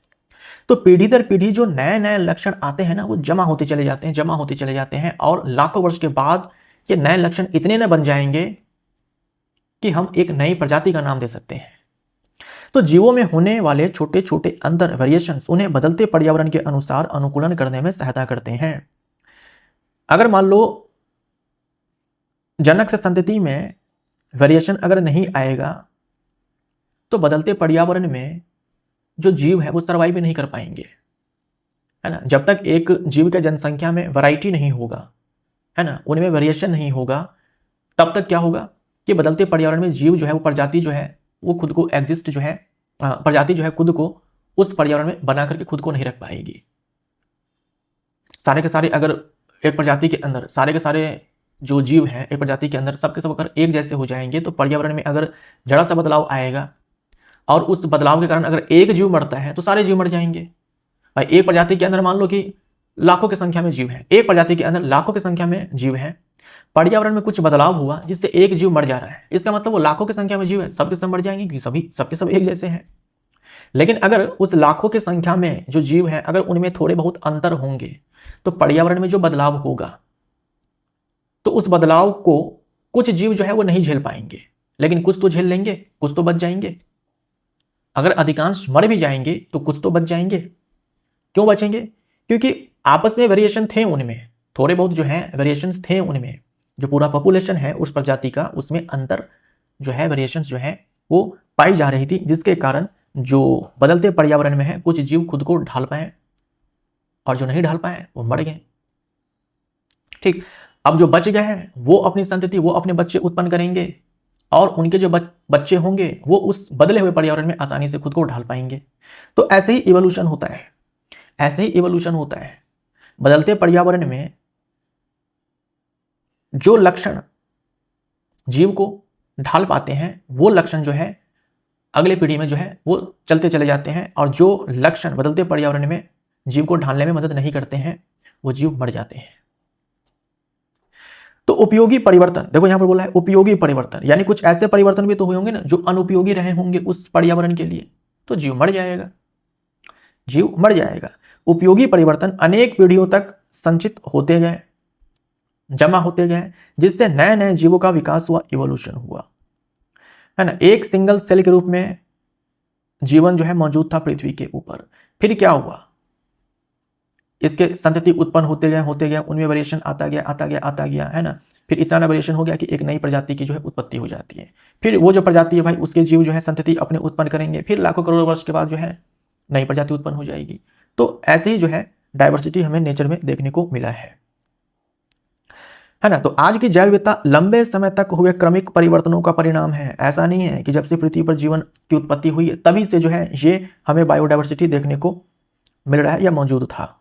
तो पीढ़ी दर पीढ़ी जो नए नए लक्षण आते हैं ना, वो जमा होते चले जाते हैं, जमा होते चले जाते हैं, और लाखों वर्ष के बाद ये नए लक्षण इतने न बन जाएंगे कि हम एक नई प्रजाति का नाम दे सकते हैं। तो जीवों में होने वाले छोटे छोटे अंतर, वेरिएशंस, उन्हें बदलते पर्यावरण के अनुसार अनुकूलन करने में सहायता करते हैं। अगर मान लो जनक से संतति में वेरिएशन अगर नहीं आएगा तो बदलते पर्यावरण में जो जीव है वो सर्वाइव भी नहीं कर पाएंगे, है ना। जब तक एक जीव के जनसंख्या में वैरायटी नहीं होगा, है ना, उनमें वेरिएशन नहीं होगा, तब तक क्या होगा कि बदलते पर्यावरण में जीव जो है वो प्रजाति जो है वो खुद को एग्जिस्ट जो है, प्रजाति जो है खुद को उस पर्यावरण में बना करके खुद को नहीं रख पाएगी। सारे के सारे अगर एक प्रजाति के अंदर सारे के सारे जो जीव हैं एक प्रजाति के अंदर सबके सब अगर एक जैसे हो जाएंगे तो पर्यावरण में अगर जरा सा बदलाव आएगा और उस बदलाव के कारण अगर एक जीव मरता है तो सारे जीव मर जाएंगे। भाई एक प्रजाति के अंदर मान लो कि लाखों की संख्या में जीव है, एक प्रजाति के अंदर लाखों की संख्या में जीव है, पर्यावरण में कुछ बदलाव हुआ जिससे एक जीव मर जा रहा है, इसका मतलब वो लाखों की संख्या में जीव है, सबके सब मर जाएंगे क्योंकि सभी सबके सब एक जैसे हैं। लेकिन अगर उस लाखों की संख्या में जो जीव है अगर उनमें थोड़े बहुत अंतर होंगे तो पर्यावरण में जो बदलाव होगा तो उस बदलाव को कुछ जीव जो है वो नहीं झेल पाएंगे, लेकिन कुछ तो झेल लेंगे, कुछ तो बच जाएंगे। अगर अधिकांश मर भी जाएंगे तो कुछ तो बच जाएंगे। क्यों बचेंगे? क्योंकि आपस में वेरिएशन थे उनमें, थोड़े बहुत जो है वेरिएशंस थे उनमें, जो पूरा पॉपुलेशन है उस प्रजाति का, उसमें अंतर जो है वेरिएशंस जो है वो पाई जा रही थी, जिसके कारण जो बदलते पर्यावरण में है कुछ जीव खुद को ढाल पाए और जो नहीं ढाल पाए वो मर गए। ठीक, अब जो बच गए हैं वो अपनी संतति, वो अपने बच्चे उत्पन्न करेंगे और उनके जो बच्चे होंगे वो उस बदले हुए पर्यावरण में आसानी से खुद को ढाल पाएंगे। तो ऐसे ही इवोल्यूशन होता है, ऐसे ही इवोल्यूशन होता है। बदलते पर्यावरण में जो लक्षण जीव को ढाल पाते हैं वो लक्षण जो है अगले पीढ़ी में जो है वो चलते चले जाते हैं, और जो लक्षण बदलते पर्यावरण में जीव को ढालने में मदद नहीं करते हैं वो जीव मर जाते हैं। तो उपयोगी परिवर्तन, देखो यहां पर बोला है उपयोगी परिवर्तन, यानी कुछ ऐसे परिवर्तन भी तो हुए होंगे ना जो अनुपयोगी रहे होंगे उस पर्यावरण के लिए, तो जीव मर जाएगा, जीव मर जाएगा। उपयोगी परिवर्तन अनेक पीढ़ियों तक संचित होते गए, जमा होते गए, जिससे नए नए जीवों का विकास हुआ, इवोल्यूशन हुआ, है ना। एक सिंगल सेल के रूप में जीवन जो है मौजूद था पृथ्वी के ऊपर, फिर क्या हुआ, इसके संतति उत्पन्न होते गए, उनमें वेरिएशन आता गया, है ना। फिर इतना वेरिएशन हो गया कि एक नई प्रजाति की जो है उत्पत्ति हो जाती है। फिर वो जो प्रजाति है भाई उसके जीव जो है संतति अपने उत्पन्न करेंगे, फिर लाखों करोड़ों वर्ष के बाद जो है नई प्रजाति उत्पन्न हो जाएगी। तो ऐसे ही जो है डाइवर्सिटी हमें नेचर में देखने को मिला है ना। तो आज की जैव विविधता लंबे समय तक हुए क्रमिक परिवर्तनों का परिणाम है। ऐसा नहीं है कि जब से पृथ्वी पर जीवन की उत्पत्ति हुई है तभी से जो है ये हमें बायोडाइवर्सिटी देखने को मिल रहा है या मौजूद था।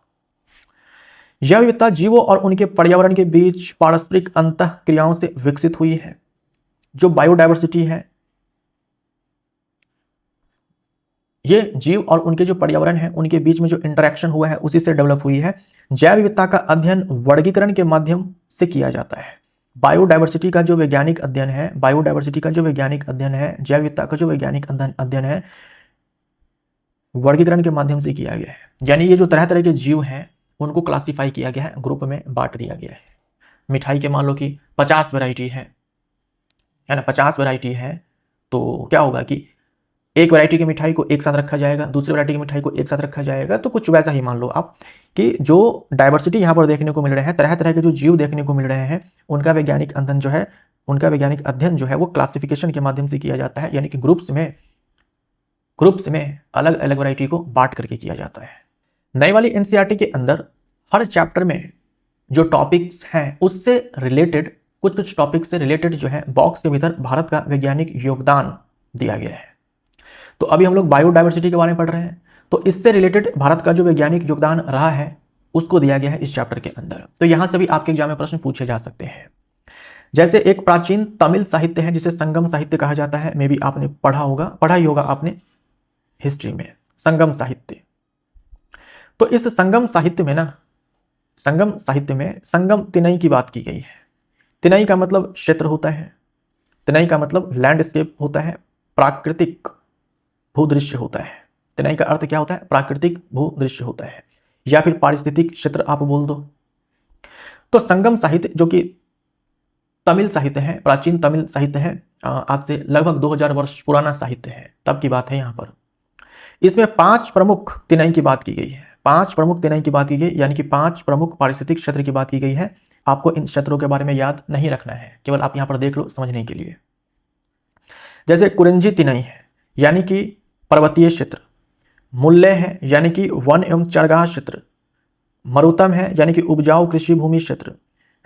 जैव विविधता जीवों और उनके पर्यावरण के बीच पारस्परिक अंतः क्रियाओं से विकसित हुई है। जो बायोडाइवर्सिटी है ये जीव और उनके जो पर्यावरण है उनके बीच में जो इंटरेक्शन हुआ है उसी से डेवलप हुई है। जैव विविधता का अध्ययन वर्गीकरण के माध्यम से किया जाता है। बायोडाइवर्सिटी का जो वैज्ञानिक अध्ययन है, बायोडाइवर्सिटी का जो वैज्ञानिक अध्ययन है, जैव विविधता का जो वैज्ञानिक अध्ययन है, वर्गीकरण के माध्यम से किया गया है। यानी ये जो तरह तरह के जीव हैं उनको क्लासिफाई किया गया है, ग्रुप में बांट दिया गया है। मिठाई के मान लो कि 50 वैरायटी है ना, 50 वैरायटी है, तो क्या होगा कि एक वैरायटी की मिठाई को एक साथ रखा जाएगा, दूसरी वैरायटी की मिठाई को एक साथ रखा जाएगा। तो कुछ वैसा ही मान लो आप कि जो डाइवर्सिटी यहाँ पर देखने को मिल रहे हैं, तरह तरह के जो जीव देखने को मिल रहे हैं, उनका वैज्ञानिक अध्ययन जो है, उनका वैज्ञानिक अध्ययन जो है वो क्लासिफिकेशन के माध्यम से किया जाता है। यानी कि ग्रुप्स में अलग अलग वैरायटी को बांट करके किया जाता है। नई वाली एनसीईआरटी के अंदर हर चैप्टर में जो टॉपिक्स हैं उससे रिलेटेड, कुछ टॉपिक से रिलेटेड जो है बॉक्स के भीतर भारत का वैज्ञानिक योगदान दिया गया है। तो अभी हम लोग बायोडाइवर्सिटी के बारे में पढ़ रहे हैं, तो इससे रिलेटेड भारत का जो वैज्ञानिक योगदान रहा है उसको दिया गया है इस चैप्टर के अंदर। तो यहां से भी आपके एग्जाम में प्रश्न पूछे जा सकते हैं। जैसे एक प्राचीन तमिल साहित्य है जिसे संगम साहित्य कहा जाता है, मे बी आपने पढ़ा ही होगा आपने हिस्ट्री में, संगम साहित्य। तो इस संगम साहित्य में ना, संगम साहित्य में संगम तिनई की बात की गई है। तिनई का मतलब क्षेत्र होता है, तिनई का मतलब लैंडस्केप होता है, प्राकृतिक भूदृश्य होता है। तिनई का अर्थ क्या होता है? प्राकृतिक भूदृश्य होता है, या फिर पारिस्थितिक क्षेत्र आप बोल दो। तो संगम साहित्य जो कि तमिल साहित्य है, प्राचीन तमिल साहित्य है, आज से लगभग 2000 वर्ष पुराना साहित्य है, तब की बात है यहाँ पर। इसमें 5 प्रमुख तिनई की बात की गई है, 5 प्रमुख तिनई की बात की गई, यानी कि 5 प्रमुख पारिस्थितिक क्षेत्र की बात की गई है। आपको इन क्षेत्रों के बारे में याद नहीं रखना है, केवल आप यहाँ पर देख लो समझने के लिए। जैसे कुरिंजी तिनई है यानी कि पर्वतीय क्षेत्र, मुल्ले है यानी कि वन एवं चरगाह क्षेत्र, मरुतम है यानी कि उपजाऊ कृषि भूमि क्षेत्र,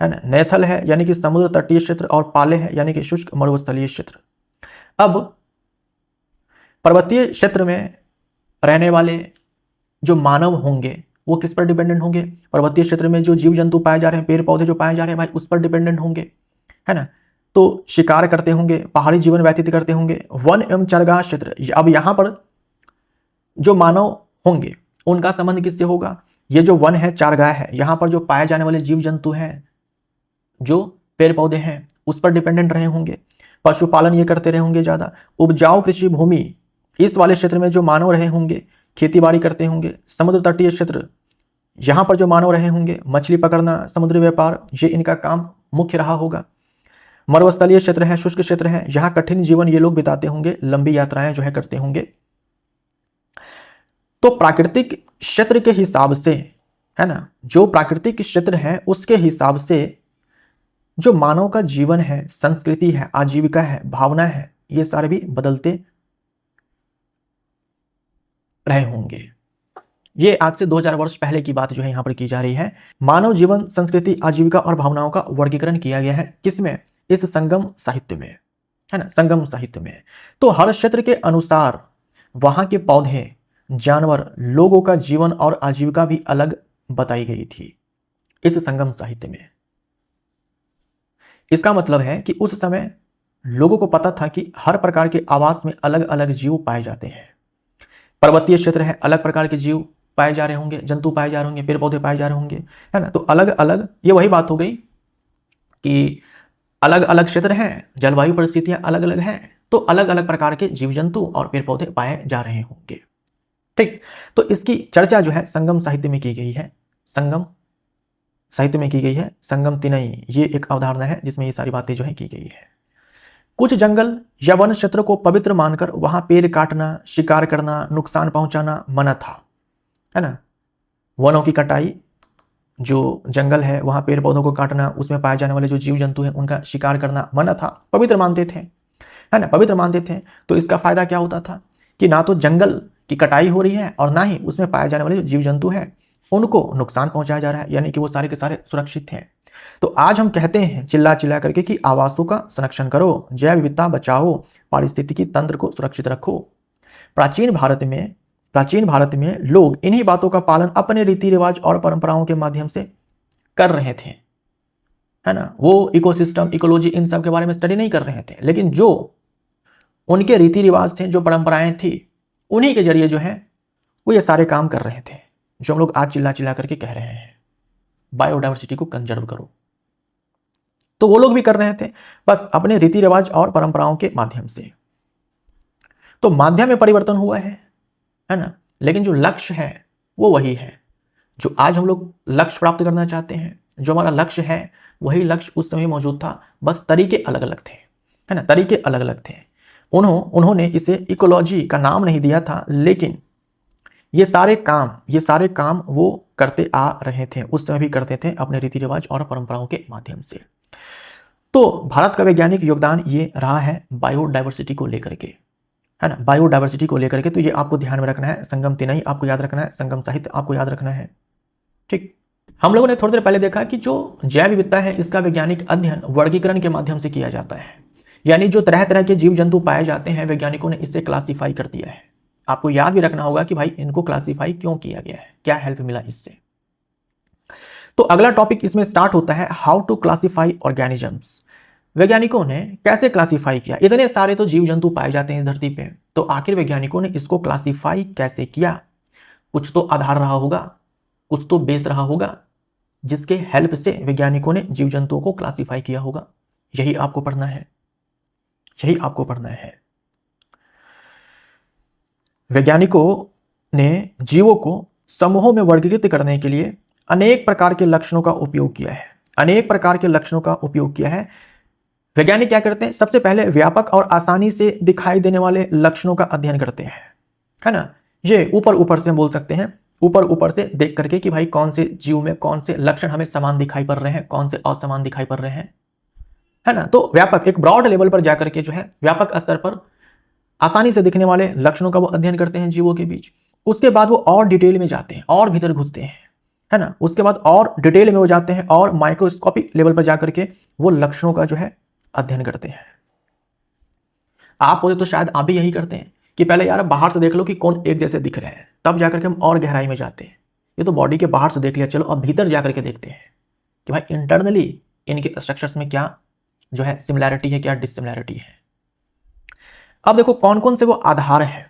है ना, नैथल है यानी कि समुद्र तटीय क्षेत्र, और पाले है यानी कि शुष्क मरुस्थलीय क्षेत्र। अब पर्वतीय क्षेत्र में रहने वाले जो मानव होंगे वो किस पर डिपेंडेंट होंगे? पर्वतीय क्षेत्र में जो जीव जंतु पाए जा रहे हैं, पेड़ पौधे जो पाए जा रहे हैं भाई, उस पर डिपेंडेंट होंगे, है ना। तो शिकार करते होंगे, पहाड़ी जीवन व्यतीत करते होंगे। वन एवं चरगाह क्षेत्र, अब यहाँ पर जो मानव होंगे उनका संबंध किससे होगा? ये जो वन है, चारगाह है, यहाँ पर जो पाए जाने वाले जीव जंतु हैं, जो पेड़ पौधे हैं, उस पर डिपेंडेंट रहे होंगे। पशुपालन ये करते रहे होंगे ज़्यादा। उपजाऊ कृषि भूमि, इस वाले क्षेत्र में जो मानव रहे होंगे खेती बाड़ी करते होंगे। समुद्र तटीय क्षेत्र, यहाँ पर जो मानव रहे होंगे मछली पकड़ना, समुद्री व्यापार, ये इनका काम मुख्य रहा होगा। मरुस्थलीय क्षेत्र है, शुष्क क्षेत्र है, यहाँ कठिन जीवन ये लोग बिताते होंगे, लंबी यात्राएं जो है करते होंगे। तो प्राकृतिक क्षेत्र के हिसाब से, है ना, जो प्राकृतिक क्षेत्र है उसके हिसाब से जो मानव का जीवन है, संस्कृति है, आजीविका है, भावना है, ये सारे भी बदलते रहे होंगे। ये आज से 2000 वर्ष पहले की बात जो है यहाँ पर की जा रही है। मानव जीवन, संस्कृति, आजीविका और भावनाओं का वर्गीकरण किया गया है किसमें? इस संगम साहित्य में, है ना, संगम साहित्य में। तो हर क्षेत्र के अनुसार वहां के पौधे, जानवर, लोगों का जीवन और आजीविका भी अलग बताई गई थी इस संगम साहित्य में। इसका मतलब है कि उस समय लोगों को पता था कि हर प्रकार के आवास में अलग अलग जीव पाए जाते हैं। पर्वतीय क्षेत्र है, अलग प्रकार के जीव पाए जा रहे होंगे, जंतु पाए जा रहे होंगे, पेड़ पौधे पाए जा रहे होंगे, है ना। तो अलग अलग, ये वही बात हो गई कि अलग अलग क्षेत्र हैं, जलवायु परिस्थितियां अलग अलग हैं, तो अलग अलग प्रकार के जीव जंतु और पेड़ पौधे पाए जा रहे होंगे। ठीक, तो इसकी चर्चा जो है संगम साहित्य में की गई है, संगम साहित्य में की गई है। संगम तिनई, ये एक अवधारणा है जिसमें ये सारी बातें जो है की गई है। कुछ जंगल या वन क्षेत्र को पवित्र मानकर वहां पेड़ काटना, शिकार करना, नुकसान पहुंचाना मना था, है ना। वनों की कटाई, जो जंगल है वहां पेड़ पौधों को काटना, उसमें पाए जाने वाले जो जीव जंतु हैं उनका शिकार करना मना था, पवित्र मानते थे, है ना, पवित्र मानते थे। तो इसका फायदा क्या होता था कि ना तो जंगल की कटाई हो रही है और ना ही उसमें पाए जाने वाले जो जीव जंतु हैं उनको नुकसान पहुंचाया जा रहा है, यानी कि वो सारे के सारे सुरक्षित हैं। तो आज हम कहते हैं चिल्ला चिल्ला करके कि आवासों का संरक्षण करो, जैव विविधता बचाओ, पारिस्थितिकी तंत्र को सुरक्षित रखो। प्राचीन भारत में लोग इन्हीं बातों का पालन अपने रीति रिवाज और परंपराओं के माध्यम से कर रहे थे, है ना। वो इकोसिस्टम, इकोलॉजी, इन सब के बारे में स्टडी नहीं कर रहे थे, लेकिन जो उनके रीति रिवाज थे, जो परंपराएं थी, उन्हीं के जरिए जो है वो ये सारे काम कर रहे थे जो हम लोग आज चिल्ला चिल्ला करके कह रहे हैं बायोडाइवर्सिटी को कंजर्व करो। तो वो लोग भी कर रहे थे, बस अपने रीति रिवाज और परंपराओं के माध्यम से। तो माध्यम में परिवर्तन हुआ है ना, लेकिन जो लक्ष्य है वो वही है। जो आज हम लोग लक्ष्य प्राप्त करना चाहते हैं, जो हमारा लक्ष्य है, वही लक्ष्य उस समय मौजूद था, बस तरीके अलग अलग थे, है ना, तरीके अलग अलग थे। उन्होंने इसे इकोलॉजी का नाम नहीं दिया था, लेकिन ये सारे काम वो करते आ रहे थे, उस समय भी करते थे अपने रीति रिवाज और परंपराओं के माध्यम से। तो भारत का वैज्ञानिक योगदान ये रहा है बायोडाइवर्सिटी को लेकर के, है ना, बायोडाइवर्सिटी को लेकर के। तो ये आपको ध्यान में रखना है, संगम तिनई आपको याद रखना है, संगम साहित्य आपको याद रखना है। ठीक, हम लोगों ने थोड़ी देर पहले देखा कि जो जैव विविधता है इसका वैज्ञानिक अध्ययन वर्गीकरण के माध्यम से किया जाता है, यानी जो तरह तरह के जीव जंतु पाए जाते हैं वैज्ञानिकों ने इसे क्लासीफाई कर दिया है। आपको याद भी रखना होगा कि भाई इनको क्लासीफाई क्यों किया गया है, क्या हेल्प मिला इससे। तो अगला टॉपिक इसमें स्टार्ट होता है हाउ टू क्लासीफाई ऑर्गेनिजम्स। वैज्ञानिकों ने कैसे क्लासीफाई किया, इतने सारे तो जीव जंतु पाए जाते हैं इस धरती पे, तो आखिर वैज्ञानिकों ने इसको क्लासीफाई कैसे किया। कुछ तो आधार रहा होगा, कुछ तो बेस रहा होगा, जिसके हेल्प से वैज्ञानिकों ने जीव जंतुओं को क्लासीफाई किया होगा। यही आपको पढ़ना है, यही आपको पढ़ना है। वैज्ञानिकों ने जीवों को समूहों में वर्गीकृत करने के लिए अनेक प्रकार के लक्षणों का उपयोग किया है, अनेक प्रकार के लक्षणों का उपयोग किया है। वैज्ञानिक क्या करते हैं, सबसे पहले व्यापक और आसानी से दिखाई देने वाले लक्षणों का अध्ययन करते हैं, है ना। ये ऊपर ऊपर से बोल सकते हैं, ऊपर ऊपर से देख करके कि भाई कौन से जीव में कौन से लक्षण हमें समान दिखाई पड़ रहे हैं, कौन से असमान दिखाई पड़ रहे हैं, है ना। तो व्यापक, एक ब्रॉड लेवल पर जाकर के जो है व्यापक स्तर पर आसानी से दिखने वाले लक्षणों का वो अध्ययन करते हैं जीवों के बीच। उसके बाद वो और डिटेल में जाते हैं और भीतर घुसते हैं, है ना। उसके बाद और डिटेल में वो जाते हैं और माइक्रोस्कोपिक लेवल पर जाकर के वो लक्षणों का जो है अध्ययन करते हैं। आप बोले तो शायद आप भी यही करते हैं कि पहले यार बाहर से देख लो कि कौन एक जैसे दिख रहे हैं, तब जाकर के हम और गहराई में जाते हैं। ये तो बॉडी के बाहर से देख लिया, चलो अब भीतर जाकर के देखते हैं कि भाई इंटरनली इनके स्ट्रक्चर्स में क्या जो है सिमिलैरिटी है, क्या डिसिमिलैरिटी है। अब देखो कौन कौन से वो आधार हैं,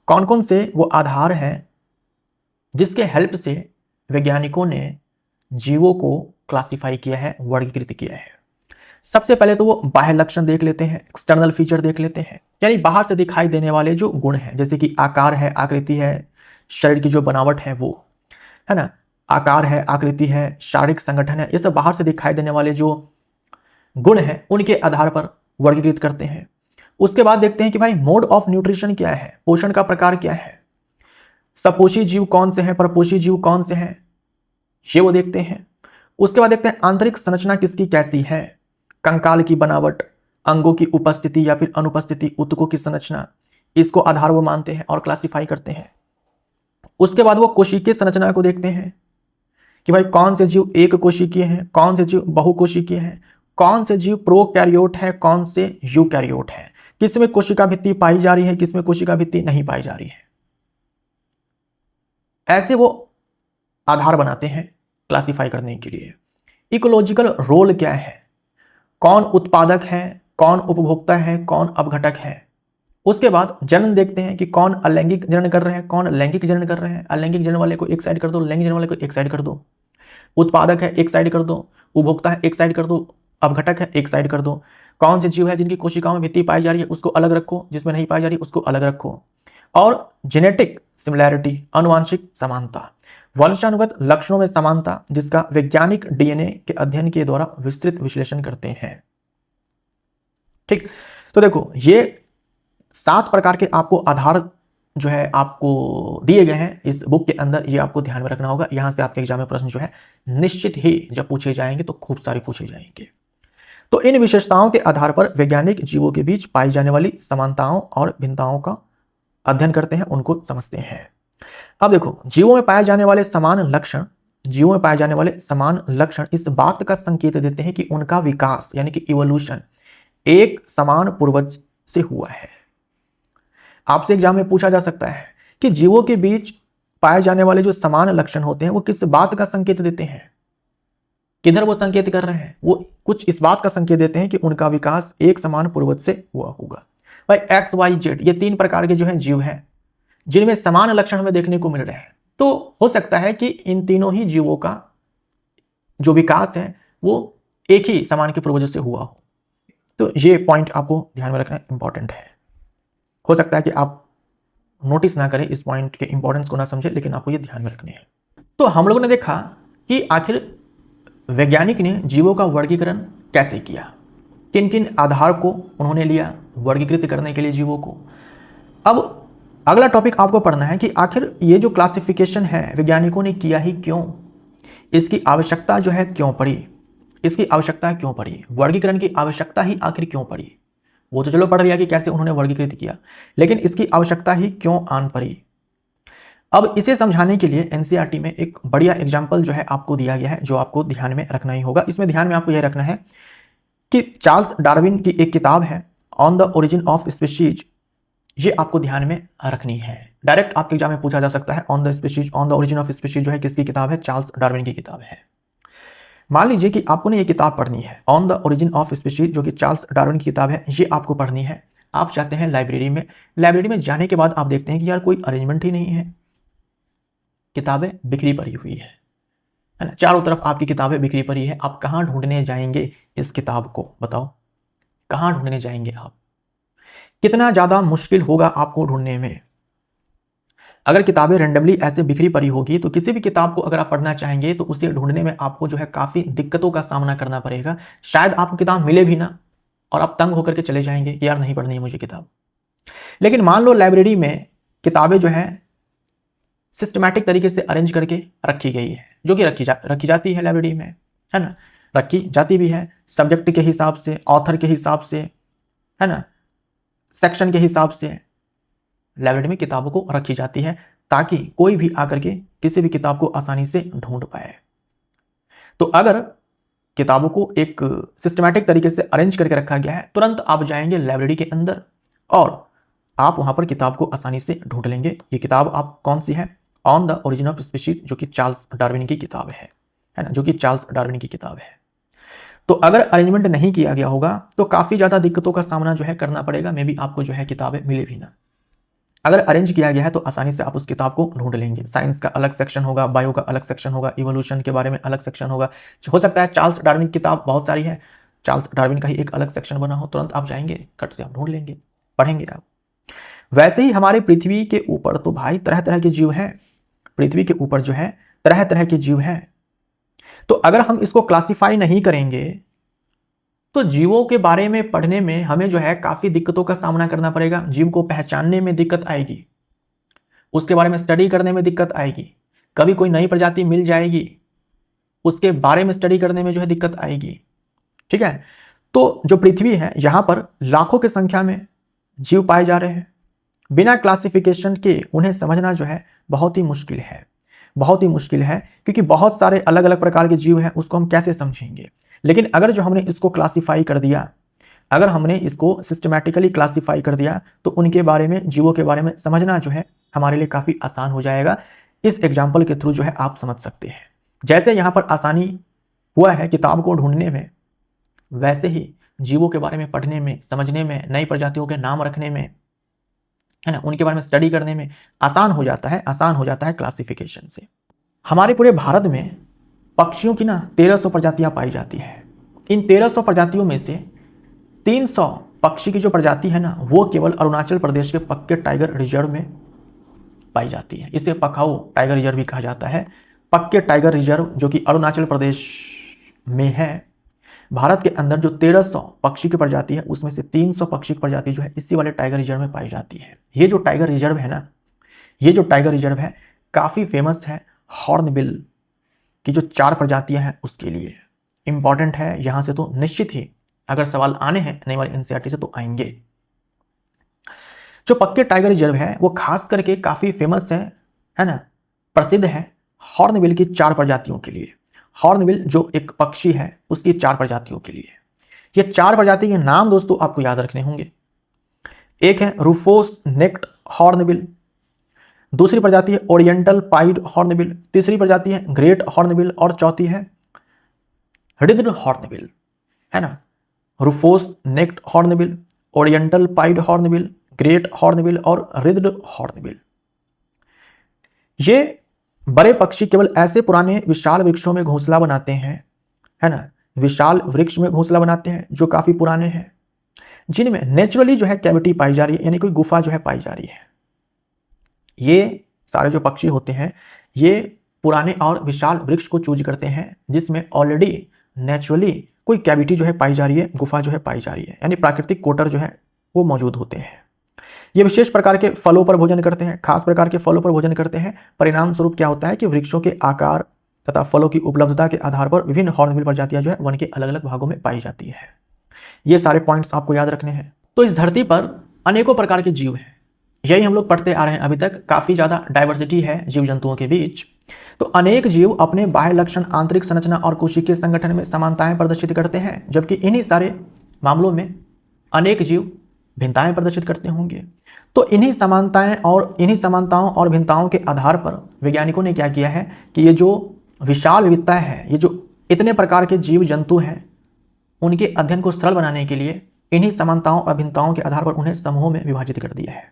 कौन कौन से वो आधार हैं जिसके हेल्प से वैज्ञानिकों ने जीवों को क्लासिफाई किया है, वर्गीकृत किया है। सबसे पहले तो वो बाह्य लक्षण देख लेते हैं, एक्सटर्नल फीचर देख लेते हैं, यानी बाहर से दिखाई देने वाले जो गुण हैं, जैसे कि आकार है, आकृति है, शरीर की जो बनावट है वो, है ना, आकार है, आकृति है, शारीरिक संगठन है, ये सब बाहर से दिखाई देने वाले जो गुण हैं उनके आधार पर वर्गीकृत करते हैं। उसके बाद देखते हैं कि भाई मोड ऑफ न्यूट्रिशन क्या है, पोषण का प्रकार क्या है, सपोषी जीव कौन से हैं, परपोषी जीव कौन से हैं, ये वो देखते हैं। उसके बाद देखते हैं आंतरिक संरचना किसकी कैसी है, कंकाल की बनावट, अंगों की उपस्थिति या फिर अनुपस्थिति, ऊतकों की संरचना, इसको आधार वो मानते हैं और क्लासिफाई करते हैं। उसके बाद वो कोशिकीय संरचना को देखते हैं कि भाई कौन से जीव एक कोशिकीय हैं, कौन से जीव बहुकोशिकीय हैं, कौन से जीव प्रोकैरियोट है, कौन से यूकैरियोट है, किसमें कोशिका भित्ति पाई जा रही है, किसमें कोशिका भित्ति नहीं पाई जा रही है। ऐसे वो आधार बनाते हैं क्लासिफाई करने के लिए। इकोलॉजिकल रोल क्या है, कौन उत्पादक है, कौन उपभोक्ता है, कौन अपघटक है। उसके बाद जनन देखते हैं कि कौन अलैंगिक जनन कर रहे हैं, कौन लैंगिक जनन कर रहे हैं। अलैंगिक जनन वाले को एक साइड कर दो, लैंगिक जनन वाले को एक साइड कर दो। उत्पादक है एक साइड कर दो, उपभोक्ता है एक साइड कर दो, अपघटक है एक साइड कर दो। कौन से जीव है जिनकी कोशिकाओं में भित्ति पाई जा रही है उसको अलग रखो, जिसमें नहीं पाई जा रही उसको अलग रखो। और जेनेटिक सिमिलैरिटी, आनुवांशिक समानता, वंशानुगत लक्षणों में समानता, जिसका वैज्ञानिक डीएनए के अध्ययन के द्वारा विस्तृत विश्लेषण करते हैं। ठीक, तो देखो ये 7 प्रकार के आपको आधार जो है आपको दिए गए हैं इस बुक के अंदर, ये आपको ध्यान में रखना होगा। यहां से आपके एग्जाम में प्रश्न जो है निश्चित ही जब पूछे जाएंगे तो खूब सारे पूछे जाएंगे। तो इन विशेषताओं के आधार पर वैज्ञानिक जीवों के बीच पाई जाने वाली समानताओं और भिन्नताओं का अध्ययन करते हैं, उनको समझते हैं। अब देखो, जीवों में पाए जाने वाले समान लक्षण, जीवों में पाए जाने वाले समान लक्षण इस बात का संकेत देते हैं कि उनका विकास यानी कि इवोल्यूशन एक समान पूर्वज से हुआ है। आपसे एग्जाम में पूछा जा सकता है कि जीवों के बीच पाए जाने वाले जो समान लक्षण होते हैं वो किस बात का संकेत देते हैं, किधर वो संकेत कर रहे हैं, वो कुछ इस बात का संकेत देते हैं कि उनका विकास एक समान पूर्वज से हुआ होगा। भाई एक्स वाई जेड ये 3 प्रकार के जो है जीव हैं जिनमें समान लक्षण हमें देखने को मिल रहे हैं। तो हो सकता है कि इन तीनों ही जीवों का जो विकास है वो एक ही समान के पूर्वजों से हुआ हो। तो ये पॉइंट आपको ध्यान में रखना इंपॉर्टेंट है। हो सकता है कि आप नोटिस ना करें, इस पॉइंट के इंपॉर्टेंस को ना समझे, लेकिन आपको ये ध्यान में रखने हैं। तो हम लोगों ने देखा कि आखिर वैज्ञानिक ने जीवों का वर्गीकरण कैसे किया, किन किन आधार को उन्होंने लिया वर्गीकृत करने के लिए जीवों को। अब अगला टॉपिक आपको पढ़ना है कि आखिर ये जो क्लासिफिकेशन है वैज्ञानिकों ने किया ही क्यों, इसकी आवश्यकता जो है क्यों पड़ी, इसकी आवश्यकता क्यों पड़ी, वर्गीकरण की आवश्यकता ही आखिर क्यों पड़ी। वो तो चलो पढ़ लिया कि कैसे उन्होंने वर्गीकृत किया, लेकिन इसकी आवश्यकता ही क्यों आन पड़ी। अब इसे समझाने के लिए एनसीईआरटी में एक बढ़िया एग्जाम्पल जो है आपको दिया गया है, जो आपको ध्यान में रखना ही होगा। इसमें ध्यान में आपको यह रखना है कि चार्ल्स डार्विन की एक किताब है on the origin of species, ये आपको ध्यान में रखनी है। डायरेक्ट आपके एग्जाम में पूछा जा सकता है on the species, on the origin of species जो है किसकी किताब है, चार्ल्स डार्विन की किताब है। मान लीजिए कि आपको ने ये किताब पढ़नी है on the origin of species जो कि चार्ल्स डार्विन की किताब है, ये आपको पढ़नी है। आप जाते हैं लाइब्रेरी में, लाइब्रेरी में जाने के बाद आप देखते हैं कि यार कोई अरेंजमेंट ही नहीं है, किताबें बिखरी पड़ी हुई है ना, चारों तरफ आपकी किताबें बिखरी पड़ी है। आप कहाँ ढूंढने जाएंगे इस किताब को, बताओ कहाँ ढूंढने जाएंगे आप, कितना ज़्यादा मुश्किल होगा आपको ढूंढने में। अगर किताबें रेंडमली ऐसे बिखरी पड़ी होगी तो किसी भी किताब को अगर आप पढ़ना चाहेंगे तो उसे ढूंढने में आपको जो है काफ़ी दिक्कतों का सामना करना पड़ेगा। शायद आपको किताब मिले भी ना और आप तंग होकर के चले जाएंगे कि यार नहीं पढ़नी है मुझे किताब। लेकिन मान लो लाइब्रेरी में किताबें जो है सिस्टमैटिक तरीके से अरेंज करके रखी गई है, जो कि रखी जाती है लाइब्रेरी में, है ना, रखी जाती भी है सब्जेक्ट के हिसाब से, ऑथर के हिसाब से, है ना, सेक्शन के हिसाब से लाइब्रेरी में किताबों को रखी जाती है ताकि कोई भी आकर के किसी भी किताब को आसानी से ढूंढ पाए। तो अगर किताबों को एक सिस्टमैटिक तरीके से अरेंज करके रखा गया है, तुरंत आप जाएंगे लाइब्रेरी के अंदर और आप वहां पर किताब को आसानी से ढूंढ लेंगे। ये किताब आप कौन सी है, on the origin of species, जो कि चार्ल्स डार्विन की किताब है ना, जो कि चार्ल्स डार्विन की किताब है। तो अगर अरेंजमेंट नहीं किया गया होगा तो काफ़ी ज़्यादा दिक्कतों का सामना जो है करना पड़ेगा, मे भी आपको जो है किताबें मिले भी ना। अगर अरेंज किया गया है तो आसानी से आप उस किताब को ढूंढ लेंगे। साइंस का अलग सेक्शन होगा, बायो का अलग सेक्शन होगा, इवोल्यूशन के बारे में अलग सेक्शन होगा। हो सकता है चार्ल्स डार्विन की किताब बहुत सारी है, चार्ल्स डार्विन का ही एक अलग सेक्शन बना हो, तुरंत आप जाएंगे कट से आप ढूंढ लेंगे, पढ़ेंगे आप। वैसे ही हमारे पृथ्वी के ऊपर तो भाई तरह तरह के जीव हैं, पृथ्वी के ऊपर जो है तरह तरह के जीव हैं। तो अगर हम इसको क्लासिफाई नहीं करेंगे तो जीवों के बारे में पढ़ने में हमें जो है काफ़ी दिक्कतों का सामना करना पड़ेगा। जीव को पहचानने में दिक्कत आएगी, उसके बारे में स्टडी करने में दिक्कत आएगी, कभी कोई नई प्रजाति मिल जाएगी उसके बारे में स्टडी करने में जो है दिक्कत आएगी। ठीक है, तो जो पृथ्वी है यहाँ पर लाखों की संख्या में जीव पाए जा रहे हैं। बिना क्लासिफिकेशन के उन्हें समझना जो है बहुत ही मुश्किल है, बहुत ही मुश्किल है, क्योंकि बहुत सारे अलग अलग प्रकार के जीव हैं, उसको हम कैसे समझेंगे। लेकिन अगर जो हमने इसको क्लासीफाई कर दिया, अगर हमने इसको सिस्टमैटिकली क्लासीफाई कर दिया, तो उनके बारे में, जीवों के बारे में समझना जो है हमारे लिए काफ़ी आसान हो जाएगा। इस एग्जाम्पल के थ्रू जो है आप समझ सकते हैं। जैसे यहाँ पर आसानी हुआ है किताब को ढूंढने में, वैसे ही जीवों के बारे में पढ़ने में, समझने में, नई प्रजातियों के नाम रखने में, है ना, उनके बारे में स्टडी करने में आसान हो जाता है, आसान हो जाता है क्लासिफिकेशन से। हमारे पूरे भारत में पक्षियों की ना 1300 प्रजातियां पाई जाती है। इन 1300 प्रजातियों में से 300 पक्षी की जो प्रजाति है ना, वो केवल अरुणाचल प्रदेश के पक्के टाइगर रिजर्व में पाई जाती है। इसे पखाऊ टाइगर रिजर्व भी कहा जाता है। पक्के टाइगर रिजर्व जो कि अरुणाचल प्रदेश में है। भारत के अंदर जो 1300 पक्षी की प्रजाति है, उसमें से 300 पक्षी की प्रजाति जो है इसी वाले टाइगर रिजर्व में पाई जाती है। ये जो टाइगर रिजर्व है ना, ये जो टाइगर रिजर्व है काफ़ी फेमस है हॉर्नबिल की जो 4 प्रजातियां हैं उसके लिए। इंपॉर्टेंट है, यहाँ से तो निश्चित ही अगर सवाल आने हैं नई वाली एनसीईआरटी से तो आएंगे। जो पक्के टाइगर रिजर्व है वो खास करके काफ़ी फेमस है ना, प्रसिद्ध है हॉर्नबिल की 4 प्रजातियों के लिए। हॉर्नबिल जो एक पक्षी है उसकी 4 प्रजातियों के लिए। ये 4 प्रजाति के नाम दोस्तों आपको याद रखने होंगे। एक है रूफोस नेक्ड हॉर्नबिल, दूसरी प्रजाति है ओरिएंटल पाइड हॉर्नबिल, तीसरी प्रजाति है ग्रेट हॉर्नबिल और चौथी है रिड्ड हॉर्नबिल, है ना। Rufous necked hornbill, oriental pied hornbill, great hornbill और रिड्ड हॉर्नबिल। ये बड़े पक्षी केवल ऐसे पुराने विशाल वृक्षों में घोंसला बनाते हैं, है ना, विशाल वृक्ष में घोंसला बनाते हैं जो काफ़ी पुराने हैं, जिनमें नेचुरली जो है कैविटी पाई जा रही है, यानी कोई गुफा जो है पाई जा रही है। ये सारे जो पक्षी होते हैं ये पुराने और विशाल वृक्ष को चूज करते हैं जिसमें ऑलरेडी नेचुरली कोई कैविटी जो है पाई जा रही है, गुफा जो है पाई जा रही है, यानी प्राकृतिक कोटर जो है वो मौजूद होते हैं। ये विशेष प्रकार के फलों पर भोजन करते हैं, खास प्रकार के फलों पर भोजन करते हैं। परिणाम स्वरूप क्या होता है कि वृक्षों के आकार तथा फलों की उपलब्धता के आधार पर विभिन्न हॉर्नबिल प्रजातियां जो है वन के अलग अलग भागों में पाई जाती है। ये सारे पॉइंट्स आपको याद रखने हैं। तो इस धरती पर अनेकों प्रकार के जीव हैं, यही हम लोग पढ़ते आ रहे हैं अभी तक। काफ़ी ज़्यादा डाइवर्सिटी है जीव जंतुओं के बीच। तो अनेक जीव अपने बाह्य लक्षण, आंतरिक संरचना और कोशिकीय संगठन में समानताएं प्रदर्शित करते हैं, जबकि इन्हीं सारे मामलों में अनेक जीव भिन्नताएं प्रदर्शित करते होंगे। तो इन्हीं समानताओं और भिन्नताओं के आधार पर वैज्ञानिकों ने क्या किया है कि ये जो विशाल विविधता है, ये जो इतने प्रकार के जीव जंतु हैं, उनके अध्ययन को सरल बनाने के लिए इन्हीं समानताओं और भिन्नताओं के आधार पर उन्हें समूहों में विभाजित कर दिया है।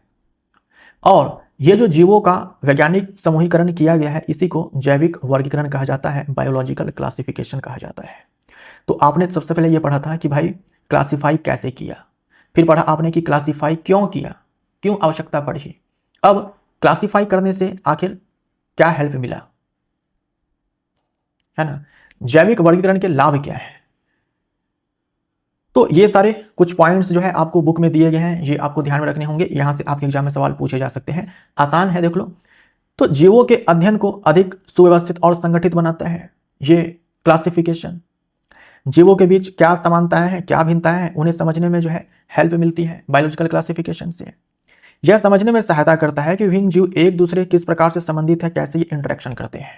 और ये जो जीवों का वैज्ञानिक समूहीकरण किया गया है, इसी को जैविक वर्गीकरण कहा जाता है, बायोलॉजिकल क्लासिफिकेशन कहा जाता है। तो आपने सबसे पहले ये पढ़ा था कि भाई क्लासीफाई कैसे किया, फिर पढ़ा आपने कि क्लासीफाई क्यों किया, क्यों आवश्यकता पड़ी। अब क्लासीफाई करने से आखिर क्या हेल्प मिला, है ना, जैविक वर्गीकरण के लाभ क्या है। तो ये सारे कुछ पॉइंट्स जो है आपको बुक में दिए गए हैं, ये आपको ध्यान में रखने होंगे। यहाँ से आपके एग्जाम में सवाल पूछे जा सकते हैं, आसान है, देख लो। तो जीवों के अध्ययन को अधिक सुव्यवस्थित और संगठित बनाता है ये क्लासिफिकेशन। जीवों के बीच क्या समानताएं हैं, क्या भिन्नताएं हैं, उन्हें समझने में जो है हेल्प मिलती है बायोलॉजिकल क्लासिफिकेशन से। यह समझने में सहायता करता है कि विभिन्न जीव एक दूसरे किस प्रकार से संबंधित है, कैसे ये इंटरेक्शन करते हैं।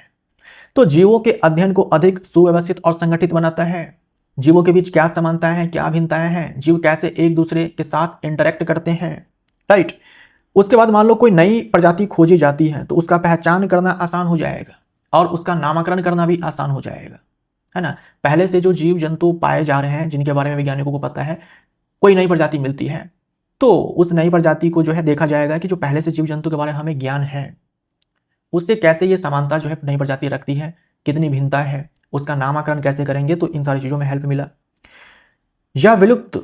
तो जीवों के अध्ययन को अधिक सुव्यवस्थित और संगठित बनाता है। जीवों के बीच क्या समानताएं हैं, क्या भिन्नताएं हैं, जीव कैसे एक दूसरे के साथ इंटरेक्ट करते हैं, राइट। उसके बाद मान लो कोई नई प्रजाति खोजी जाती है तो उसका पहचान करना आसान हो जाएगा और उसका नामकरण करना भी आसान हो जाएगा, है ना। पहले से जो जीव जंतु पाए जा रहे हैं, जिनके बारे में वैज्ञानिकों को पता है, कोई नई प्रजाति मिलती है तो उस नई प्रजाति को जो है देखा जाएगा कि जो पहले से जीव जंतु के बारे में हमें ज्ञान है, उससे कैसे ये समानता जो है नई प्रजाति रखती है, कितनी भिन्नता है, उसका नामकरण कैसे करेंगे। तो इन सारी चीज़ों में हेल्प मिला। यह विलुप्त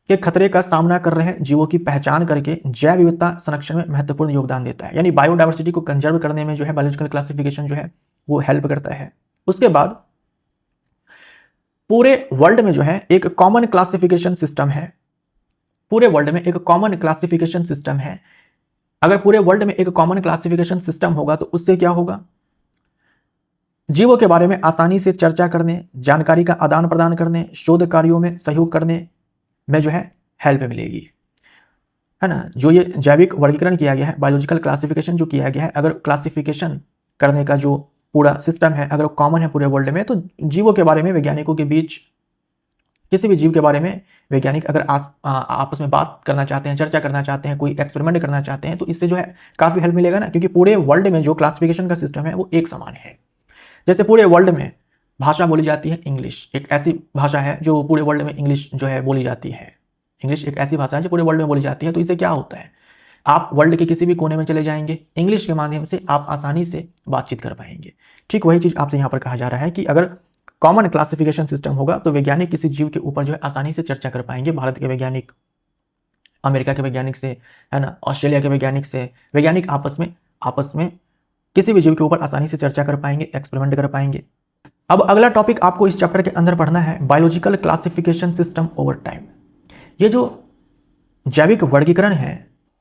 के खतरे का सामना कर रहे हैं जीवों की पहचान करके जैव विविधता संरक्षण में महत्वपूर्ण योगदान देता है, यानी बायोडाइवर्सिटी को कंजर्व करने में जो है बायोलॉजिकल क्लासिफिकेशन जो है वो हेल्प करता है। उसके बाद पूरे वर्ल्ड में जो है एक कॉमन क्लासिफिकेशन सिस्टम है, पूरे वर्ल्ड में एक कॉमन क्लासिफिकेशन सिस्टम है। अगर पूरे वर्ल्ड में एक कॉमन क्लासिफिकेशन सिस्टम होगा तो उससे क्या होगा, जीवों के बारे में आसानी से चर्चा करने, जानकारी का आदान प्रदान करने, शोध कार्यों में सहयोग करने में जो है हेल्प मिलेगी, है ना। जो ये जैविक वर्गीकरण किया गया है, बायोलॉजिकल क्लासिफिकेशन जो किया गया है, अगर क्लासिफिकेशन करने का जो पूरा सिस्टम है अगर कॉमन है पूरे वर्ल्ड में, तो जीवों के बारे में वैज्ञानिकों के बीच, किसी भी जीव के बारे में वैज्ञानिक अगर आपस में बात करना चाहते हैं, चर्चा करना चाहते हैं, कोई एक्सपेरिमेंट करना चाहते हैं, तो इससे जो है काफ़ी हेल्प मिलेगा ना, क्योंकि पूरे वर्ल्ड में जो क्लासिफिकेशन का सिस्टम है वो एक समान है। जैसे पूरे वर्ल्ड में भाषा बोली जाती है इंग्लिश, एक ऐसी भाषा है जो पूरे वर्ल्ड में इंग्लिश जो है बोली जाती है। इंग्लिश एक ऐसी भाषा है जो पूरे वर्ल्ड में बोली जाती है। तो इससे क्या होता है, आप वर्ल्ड के किसी भी कोने में चले जाएंगे, इंग्लिश के माध्यम से आप आसानी से बातचीत कर पाएंगे। ठीक वही चीज़ आपसे यहाँ पर कहा जा रहा है कि अगर कॉमन क्लासिफिकेशन सिस्टम होगा तो वैज्ञानिक किसी जीव के ऊपर जो है आसानी से चर्चा कर पाएंगे। भारत के वैज्ञानिक अमेरिका के वैज्ञानिक से, है ना, ऑस्ट्रेलिया के वैज्ञानिक से, वैज्ञानिक आपस में किसी भी जीव के ऊपर आसानी से चर्चा कर पाएंगे, एक्सपेरिमेंट कर पाएंगे। अब अगला टॉपिक आपको इस चैप्टर के अंदर पढ़ना है, biological classification system over time. ये जो जैविक वर्गीकरण है,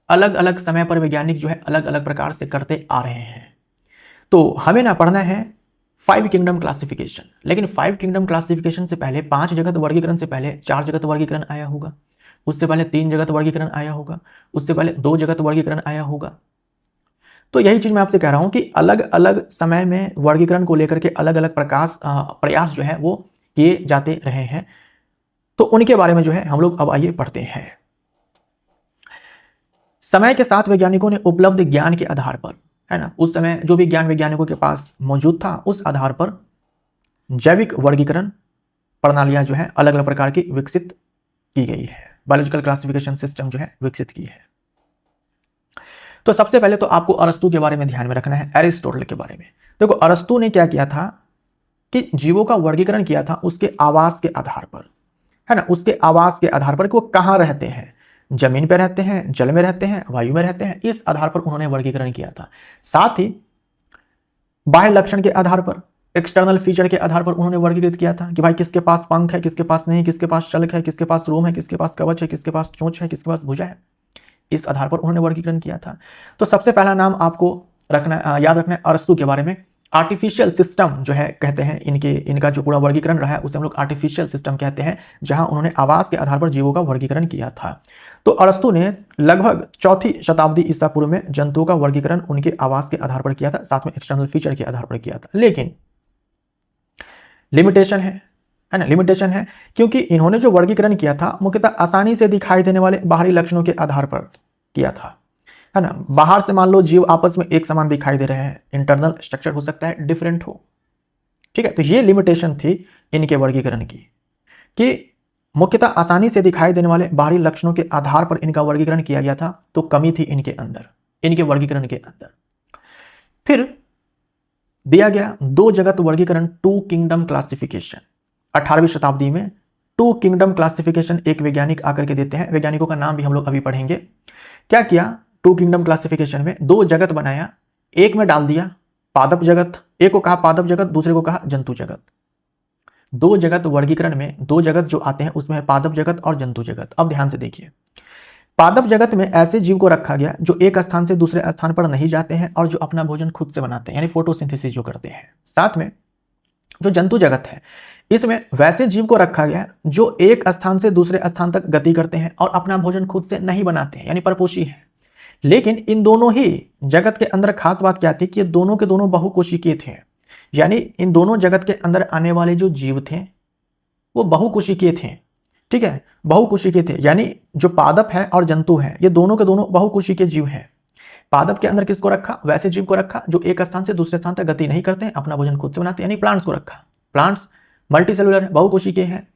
अलग अलग समय पर वैज्ञानिक जो है अलग अलग प्रकार से करते आ रहे हैं। तो हमें ना पढ़ना है 5 किंगडम क्लासिफिकेशन, लेकिन 5 किंगडम क्लासिफिकेशन से पहले 5 जगत वर्गीकरण से पहले 4 जगत वर्गीकरण आया होगा, उससे पहले 3 जगत वर्गीकरण आया होगा, उससे पहले 2 जगत वर्गीकरण आया होगा। तो यही चीज मैं आपसे कह रहा हूं कि अलग अलग समय में वर्गीकरण को लेकर के अलग अलग प्रयास जो है वो किए जाते रहे हैं। तो उनके बारे में जो है हम लोग अब आइए पढ़ते हैं। समय के साथ वैज्ञानिकों ने उपलब्ध ज्ञान के आधार पर, है ना, उस समय जो भी ज्ञान वैज्ञानिकों के पास मौजूद था उस आधार पर जैविक वर्गीकरण प्रणालियां जो है अलग अलग प्रकार की विकसित की गई है, बायोलॉजिकल क्लासिफिकेशन सिस्टम जो है विकसित की है। तो सबसे पहले तो आपको अरस्तु के बारे में ध्यान में रखना है, एरिस्टोटल के बारे में। देखो अरस्तु ने क्या किया था कि जीवों का वर्गीकरण किया था उसके आवास के आधार पर, है ना, उसके आवास के आधार पर कि वो कहाँ रहते हैं, जमीन पर रहते हैं, जल में रहते हैं, वायु में रहते हैं, इस आधार पर उन्होंने वर्गीकरण किया था। साथ ही बाह्य लक्षण के आधार पर, एक्सटर्नल फीचर के आधार पर उन्होंने वर्गीकृत किया था कि भाई किसके पास पंख है, किसके पास नहीं, किसके पास शल्क है, किसके पास रोम है, किसके पास कवच है, किसके पास चोंच है, किसके पास भुजा है। इस आधार पर उन्होंने वर्गीकरण किया था। तो सबसे पहला नाम आपको याद रखना है अरस्तु के बारे में। आर्टिफिशियल सिस्टम जो है कहते हैं इनका जो पूरा वर्गीकरण रहा है उसे हम लोग आर्टिफिशियल सिस्टम कहते हैं, जहां उन्होंने आवास के आधार पर जीवों का वर्गीकरण किया था। तो अरस्तु ने लगभग 4वीं शताब्दी ईसा पूर्व में जंतुओं का वर्गीकरण उनके आवास के आधार पर किया था, साथ में एक्सटर्नल फीचर के आधार पर किया था। लेकिन लिमिटेशन है ना, लिमिटेशन है, क्योंकि इन्होंने जो वर्गीकरण किया था मुख्यतः आसानी से दिखाई देने वाले बाहरी लक्षणों के आधार पर किया था, है ना। बाहर से मान लो जीव आपस में एक समान दिखाई दे रहे हैं, इंटरनल स्ट्रक्चर हो सकता है डिफरेंट हो, ठीक है। तो ये लिमिटेशन थी इनके वर्गीकरण की कि मुख्यतः आसानी से दिखाई देने वाले बाहरी लक्षणों के आधार पर इनका वर्गीकरण किया गया था। तो कमी थी इनके अंदर, इनके वर्गीकरण के अंदर। फिर दिया गया 2 जगत वर्गीकरण, 2 किंगडम क्लासिफिकेशन। 18वीं शताब्दी में 2 किंगडम क्लासिफिकेशन एक वैज्ञानिक आकर के देते हैं, वैज्ञानिकों का नाम भी हम लोग अभी पढ़ेंगे। क्या किया, 2 किंगडम क्लासिफिकेशन में 2 जगत बनाया, एक में डाल दिया पादप जगत, एक को कहा पादप जगत, दूसरे को कहा जंतु जगत। 2 जगत वर्गीकरण में 2 जगत जो आते हैं उसमें है पादप जगत और जंतु जगत। अब ध्यान से देखिए, पादप जगत में ऐसे जीव को रखा गया जो एक स्थान से दूसरे स्थान पर नहीं जाते हैं और जो अपना भोजन खुद से बनाते हैं, यानी फोटोसिंथेसिस जो करते हैं। साथ में जो जंतु जगत है इसमें वैसे जीव को रखा गया जो एक स्थान से दूसरे स्थान तक गति करते हैं और अपना भोजन खुद से नहीं बनाते हैं, यानी परपोषी है। लेकिन इन दोनों ही जगत के अंदर खास बात क्या थी कि ये दोनों के दोनों बहुकोशिकीय थे, यानी इन दोनों जगत के अंदर आने वाले जो जीव थे वो बहुकोशिकीय थे, ठीक है, बहुकोशिकीय थे। यानी जो पादप है और जंतु है ये दोनों के दोनों बहुकोशिकीय जीव हैं। पादप के अंदर किसको रखा, वैसे जीव को रखा जो एक स्थान से दूसरे स्थान तक गति नहीं करते हैं, अपना भोजन खुद से बनाते हैं, यानी प्लांट्स को रखा। प्लांट्स मल्टीसेलुलर है, बहुकोशिकीय है।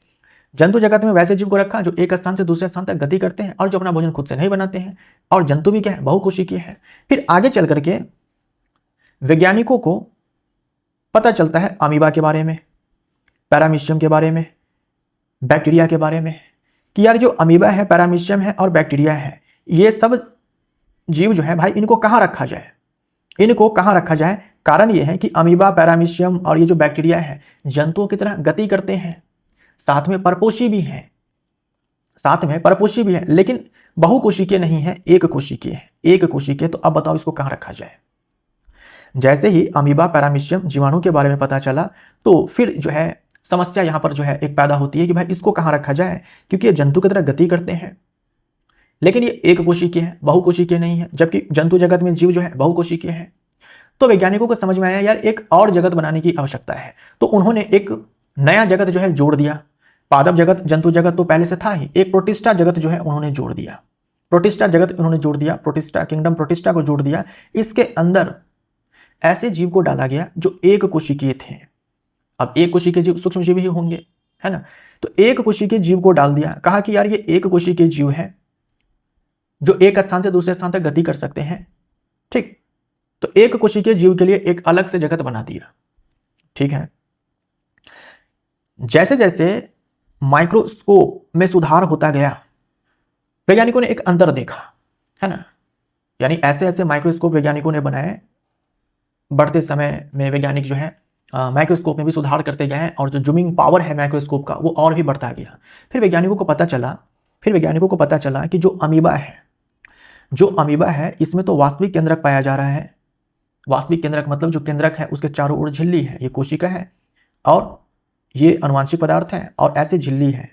जंतु जगत में वैसे जीव को रखा जो एक स्थान से दूसरे स्थान तक गति करते हैं और जो अपना भोजन खुद से नहीं बनाते हैं, और जंतु भी क्या है, बहुकोशिकीय है। फिर आगे चल करके वैज्ञानिकों को पता चलता है अमीबा के बारे में, पैरामीशियम के बारे में, बैक्टीरिया के बारे में, कि यार जो अमीबा है, पैरामीशियम है और बैक्टीरिया है, ये सब जीव जो है भाई इनको कहाँ रखा जाए, इनको कहाँ रखा जाए। कारण ये है कि अमीबा, पैरामीशियम और ये जो बैक्टीरिया है जंतुओं की तरह गति करते हैं, साथ में परपोषी भी हैं, साथ में परपोषी भी है, लेकिन बहुकोशिकीय नहीं है, एक कोशिकीय है, एक कोशिकीय। तो अब बताओ इसको कहाँ रखा जाए। जैसे ही अमीबा पैरामीशियम जीवाणु के बारे में पता चला तो फिर जो है समस्या यहाँ पर जो है एक पैदा होती है कि भाई इसको कहाँ रखा जाए, क्योंकि ये जंतु की तरह गति करते हैं लेकिन ये एक कोशिकीय है, बहुकोशिकीय नहीं है, जबकि जंतु जगत में जीव जो है बहुकोशिकीय है। तो वैज्ञानिकों को समझ में आया यार एक और जगत बनाने की आवश्यकता है, तो उन्होंने एक नया जगत जो है जोड़ दिया। पादप जगत, जंतु जगत तो पहले से था ही, एक प्रोटिस्टा जगत जो है उन्होंने जोड़ दिया। प्रोटिस्टा जगत उन्होंने जोड़ दिया, प्रोटिस्टा किंगडम, प्रोटिस्टा को जोड़ दिया। इसके अंदर ऐसे जीव को डाला गया जो एक कोशिकीय थे। अब एक कोशिकीय जीव सूक्ष्म जीव ही होंगे, है ना। तो एक कोशिकीय जीव को डाल दिया, कहा कि यार ये एक कोशिकीय जीव है जो एक स्थान से दूसरे स्थान तक गति कर सकते हैं, ठीक। तो एक कोशिकीय जीव के लिए एक अलग से जगत बना दिया, ठीक है। जैसे जैसे माइक्रोस्कोप में सुधार होता गया, वैज्ञानिकों ने एक अंतर देखा, है ना। यानी ऐसे ऐसे माइक्रोस्कोप वैज्ञानिकों ने बनाए, बढ़ते समय में वैज्ञानिक जो है माइक्रोस्कोप में भी सुधार करते गए हैं और जो जूमिंग पावर है माइक्रोस्कोप का वो और भी बढ़ता गया। फिर वैज्ञानिकों को पता चला कि जो अमीबा है इसमें तो वास्तविक केंद्रक पाया जा रहा है। वास्तविक केंद्रक मतलब जो केंद्रक है उसके चारों ओर झिल्ली है, ये कोशिका है और ये अनुवांशिक पदार्थ है और ऐसे झिल्ली है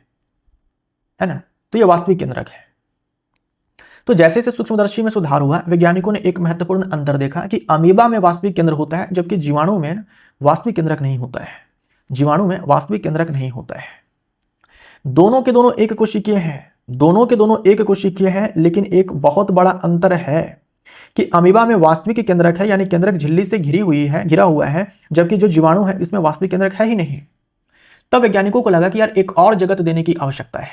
ना। तो ये वास्तविक केंद्रक है। तो जैसे जैसे सूक्ष्मदर्शी में सुधार हुआ, वैज्ञानिकों ने एक महत्वपूर्ण अंतर देखा कि अमीबा में वास्तविक केंद्र होता है जबकि जीवाणु में वास्तविक केंद्रक नहीं होता है। जीवाणु में वास्तविक केंद्रक नहीं होता है। दोनों के दोनों एक कोशिकीय हैं, लेकिन एक बहुत बड़ा अंतर है कि अमीबा में वास्तविक केंद्रक है, यानी केंद्रक झिल्ली से घिरा हुआ है, जबकि जो जीवाणु है इसमें वास्तविक केंद्रक है ही नहीं। तब वैज्ञानिकों को लगा कि यार एक और जगत देने की आवश्यकता है,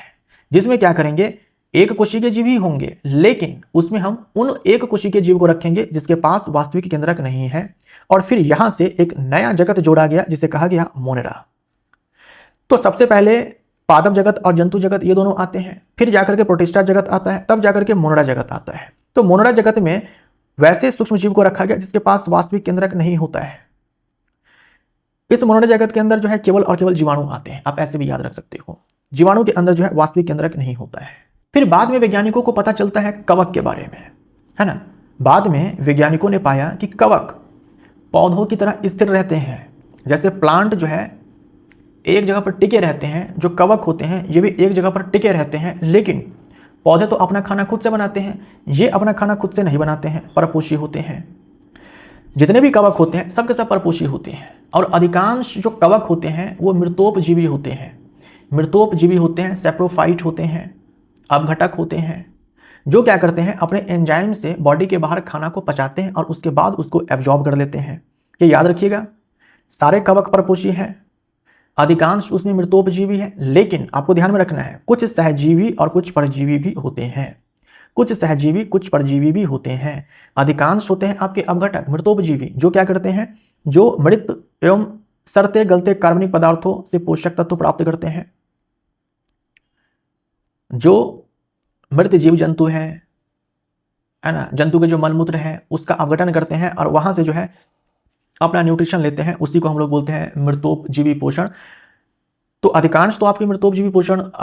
जिसमें क्या करेंगे, एक कोशिकीय जीव ही होंगे, लेकिन उसमें हम उन एक कोशिकीय जीव को रखेंगे जिसके पास वास्तविक केंद्रक नहीं है। और फिर यहां से एक नया जगत जोड़ा गया जिसे कहा गया मोनेरा। तो सबसे पहले पादप जगत और जंतु जगत ये दोनों आते हैं, फिर जाकर के प्रोटिस्टा जगत आता है, तब जाकर के मोनेरा जगत आता है। तो मोनेरा जगत में वैसे सूक्ष्म जीव को रखा गया जिसके पास वास्तविक केंद्रक नहीं होता है। इस मोनेरा जगत के अंदर जो है केवल और केवल जीवाणु आते हैं। आप ऐसे भी याद रख सकते हो, जीवाणु के अंदर जो है वास्तविक केंद्रक नहीं होता है। फिर बाद में वैज्ञानिकों को पता चलता है कवक के बारे में, है ना। बाद में वैज्ञानिकों ने पाया कि कवक पौधों की तरह स्थिर रहते हैं। जैसे प्लांट जो है एक जगह पर टिके रहते हैं, जो कवक होते हैं ये भी एक जगह पर टिके रहते हैं, लेकिन पौधे तो अपना खाना खुद से बनाते हैं, ये अपना खाना खुद से नहीं बनाते हैं, परपोषी होते हैं। जितने भी कवक होते हैं सबके सब परपोषी होते हैं। और अधिकांश जो कवक होते हैं वो मृतोपजीवी होते हैं, सैप्रोफाइट होते हैं, अपघटक होते हैं, जो क्या करते हैं, अपने एंजाइम से बॉडी के बाहर खाना को पचाते हैं और उसके बाद उसको एब्जॉर्ब कर लेते हैं। ये याद रखिएगा, सारे कवक परपोषी हैं, अधिकांश उसमें मृतोपजीवी है, लेकिन आपको ध्यान में रखना है कुछ सहजीवी और कुछ परजीवी भी होते हैं। अधिकांश होते हैं आपके अपघटक, मृतोपजीवी, जो क्या करते हैं, जो मृत एवं सड़ते गलते कार्बनिक पदार्थों से पोषक तत्व प्राप्त करते हैं। जो मृत जीव जंतु है ना, जंतु के जो मलमूत्र है उसका अपघटन करते हैं और वहां से जो है अपना न्यूट्रिशन लेते हैं, उसी को हम लोग बोलते हैं मृतोपजीवी पोषण। तो अधिकांश तो आपके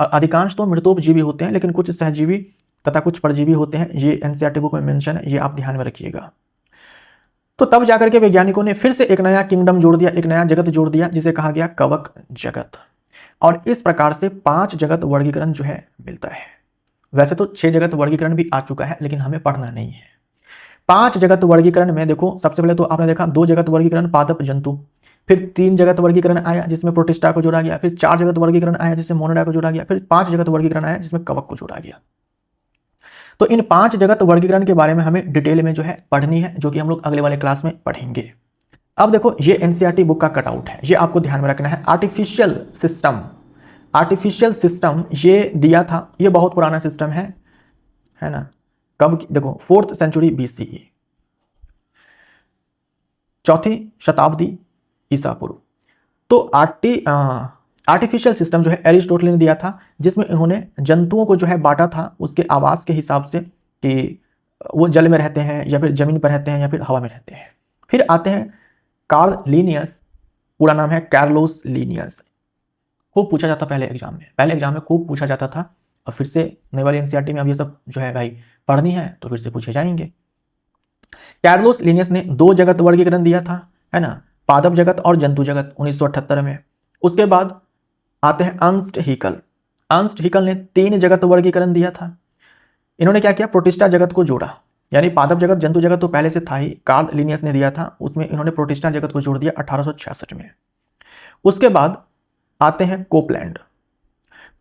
अधिकांश तो मृतोपजीवी होते हैं, लेकिन कुछ सहजीवी तथा कुछ परजीवी होते हैं। ये एनसीईआरटी बुक में मेंशन है, ये आप ध्यान में रखिएगा। तो तब जाकर के वैज्ञानिकों ने फिर से एक नया किंगडम जोड़ दिया, एक नया जगत जोड़ दिया जिसे कहा गया कवक जगत। और इस प्रकार से 5 जगत वर्गीकरण जो है मिलता है। वैसे तो 6 जगत वर्गीकरण भी आ चुका है, लेकिन हमें पढ़ना नहीं है। 5 जगत वर्गीकरण में देखो, सबसे पहले तो आपने देखा 2 जगत वर्गीकरण पादप जंतु, फिर 3 जगत वर्गीकरण आया जिसमें प्रोटिस्टा को जोड़ा गया, फिर 4 जगत वर्गीकरण आया जिसमें मोनेरा को जोड़ा गया, फिर 5 जगत वर्गीकरण आया जिसमें कवक को जोड़ा गया। तो इन 5 जगत वर्गीकरण के बारे में हमें डिटेल में जो है पढ़नी है, जो कि हम लोग अगले वाले क्लास में पढ़ेंगे। अब देखो, ये एनसीईआरटी बुक का कटआउट है, ये आपको ध्यान में रखना है। आर्टिफिशियल सिस्टम ये दिया था, ये बहुत पुराना सिस्टम है ना। कब, देखो 4th सेंचुरी BCE, 4वीं शताब्दी ईसा पूर्व। तो आर्टिफिशियल सिस्टम जो है एरिस्टोटल ने दिया था, जिसमें इन्होंने जंतुओं को जो है बांटा था उसके आवास के हिसाब से कि वो जल में रहते हैं या फिर जमीन पर रहते हैं या फिर हवा में रहते हैं। फिर आते हैं कार्ल लीनियस, पूरा नाम है कार्लोस लीनियस। खूब पूछा जाता पहले एग्जाम में खूब पूछा जाता था, और फिर से नई वाली एनसीईआरटी में अब ये सब जो है भाई पढ़नी है तो फिर से पूछे जाएंगे। कार्लोस लिनियस ने 2 जगत वर्गीकरण दिया था, है ना, पादप जगत और जंतु जगत 1978 में। उसके बाद आते हैं अर्नस्ट हैकेल। अर्नस्ट हैकेल ने 3 जगत वर्गीकरण दिया था। इन्होंने क्या किया, प्रोटिस्टा जगत को जोड़ा, यानी पादप जगत जंतु जगत तो पहले से था ही, कार्ल लिनियस ने दिया था, उसमें इन्होंने प्रोटिस्टा जगत को जोड़ दिया 1866 में। उसके बाद आते हैं कोपलैंड।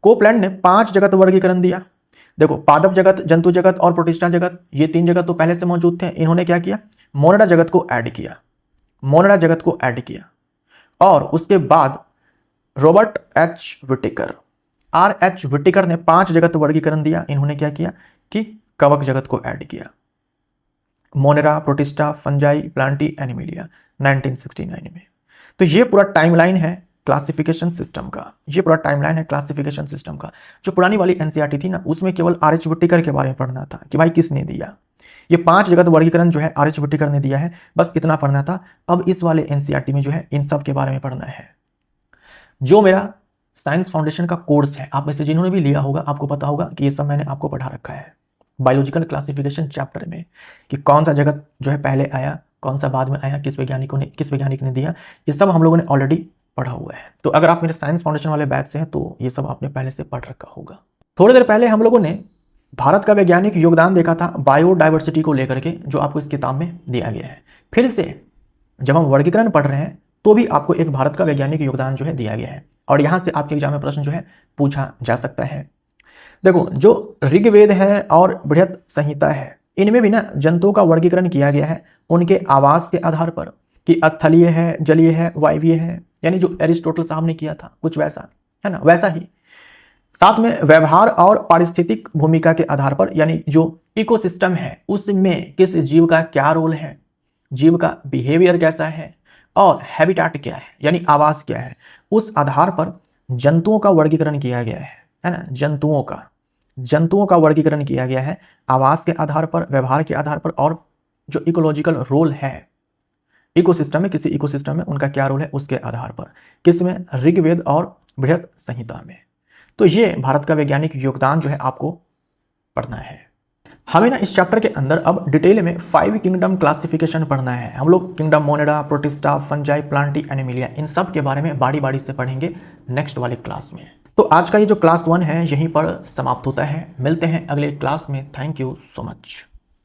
कोपलैंड ने 5 जगत वर्गीकरण दिया। देखो, पादप जगत, जंतु जगत और प्रोटिस्टा जगत, ये 3 जगत तो पहले से मौजूद थे। इन्होंने क्या किया, मोनिडा जगत को ऐड किया, मोनिडा जगत को ऐड किया। और उसके बाद Robert H Whittaker, R.H. Whittaker ने 5 जगत वर्गीकरण दिया। इन्होंने क्या किया कि कवक जगत को ऐड किया, Monera, protista, Fungi, Plantae, Animalia 1969 में। तो ये पूरा टाइमलाइन है क्लासिफिकेशन सिस्टम का, ये पूरा टाइमलाइन है क्लासिफिकेशन सिस्टम का। जो पुरानी वाली एनसीईआरटी थी ना, उसमें केवल R.H. विटेकर के बारे में पढ़ना था कि भाई किसने दिया। ये 5 जगत वर्गीकरण जो है R.H. विटेकर ने दिया है, बस इतना पढ़ना था। अब इस वाले एनसीईआरटी में जो है इन सब के बारे में पढ़ना है। जो मेरा साइंस फाउंडेशन का कोर्स है, आप में से जिन्होंने भी लिया होगा आपको पता होगा कि ये सब मैंने आपको पढ़ा रखा है बायोलॉजिकल क्लासिफिकेशन चैप्टर में, कि कौन सा जगत जो है पहले आया, कौन सा बाद में आया, किस वैज्ञानिक ने दिया, ये सब हम लोगों ने ऑलरेडी पढ़ा हुआ है। तो अगर आप मेरे साइंस फाउंडेशन वाले बैच से हैं तो ये सब आपने पहले से पढ़ रखा होगा। थोड़ी देर पहले हम लोगों ने भारत का वैज्ञानिक योगदान देखा था बायोडाइवर्सिटी को लेकर के, जो आपको इस किताब में दिया गया है। फिर से जब हम वर्गीकरण पढ़ रहे हैं तो भी आपको एक भारत का वैज्ञानिक योगदान जो है दिया गया है, और यहाँ से आपके एग्जाम में प्रश्न जो है पूछा जा सकता है। देखो, जो ऋग्वेद है और बृहत संहिता है, इनमें भी ना जंतुओं का वर्गीकरण किया गया है उनके आवास के आधार पर, कि स्थलीय है, जलीय है, वायवीय है, यानी जो एरिस्टोटल साहब ने किया था कुछ वैसा, है ना, वैसा ही। साथ में व्यवहार और पारिस्थितिक भूमिका के आधार पर, यानी जो इकोसिस्टम है उसमें किस जीव का क्या रोल है, जीव का बिहेवियर कैसा है, और हैबिटाट क्या है, यानी आवास क्या है, उस आधार पर जंतुओं का वर्गीकरण किया गया है ना। जंतुओं का वर्गीकरण किया गया है आवास के आधार पर, व्यवहार के आधार पर, और जो इकोलॉजिकल रोल है इकोसिस्टम में, किसी इकोसिस्टम में उनका क्या रोल है उसके आधार पर, किसमें, ऋग्वेद और बृहत संहिता में। तो ये भारत का वैज्ञानिक योगदान जो है आपको पढ़ना है। हमें ना इस चैप्टर के अंदर अब डिटेल में 5 किंगडम क्लासिफिकेशन पढ़ना है। हम लोग kingdom Monera, Protista, Fungi, Plantae, Animalia, इन सब के बारे में बारी बारी से पढ़ेंगे नेक्स्ट वाली क्लास में। तो आज का ये जो क्लास 1 है यहीं पर समाप्त होता है। मिलते हैं अगले क्लास में। Thank you so much.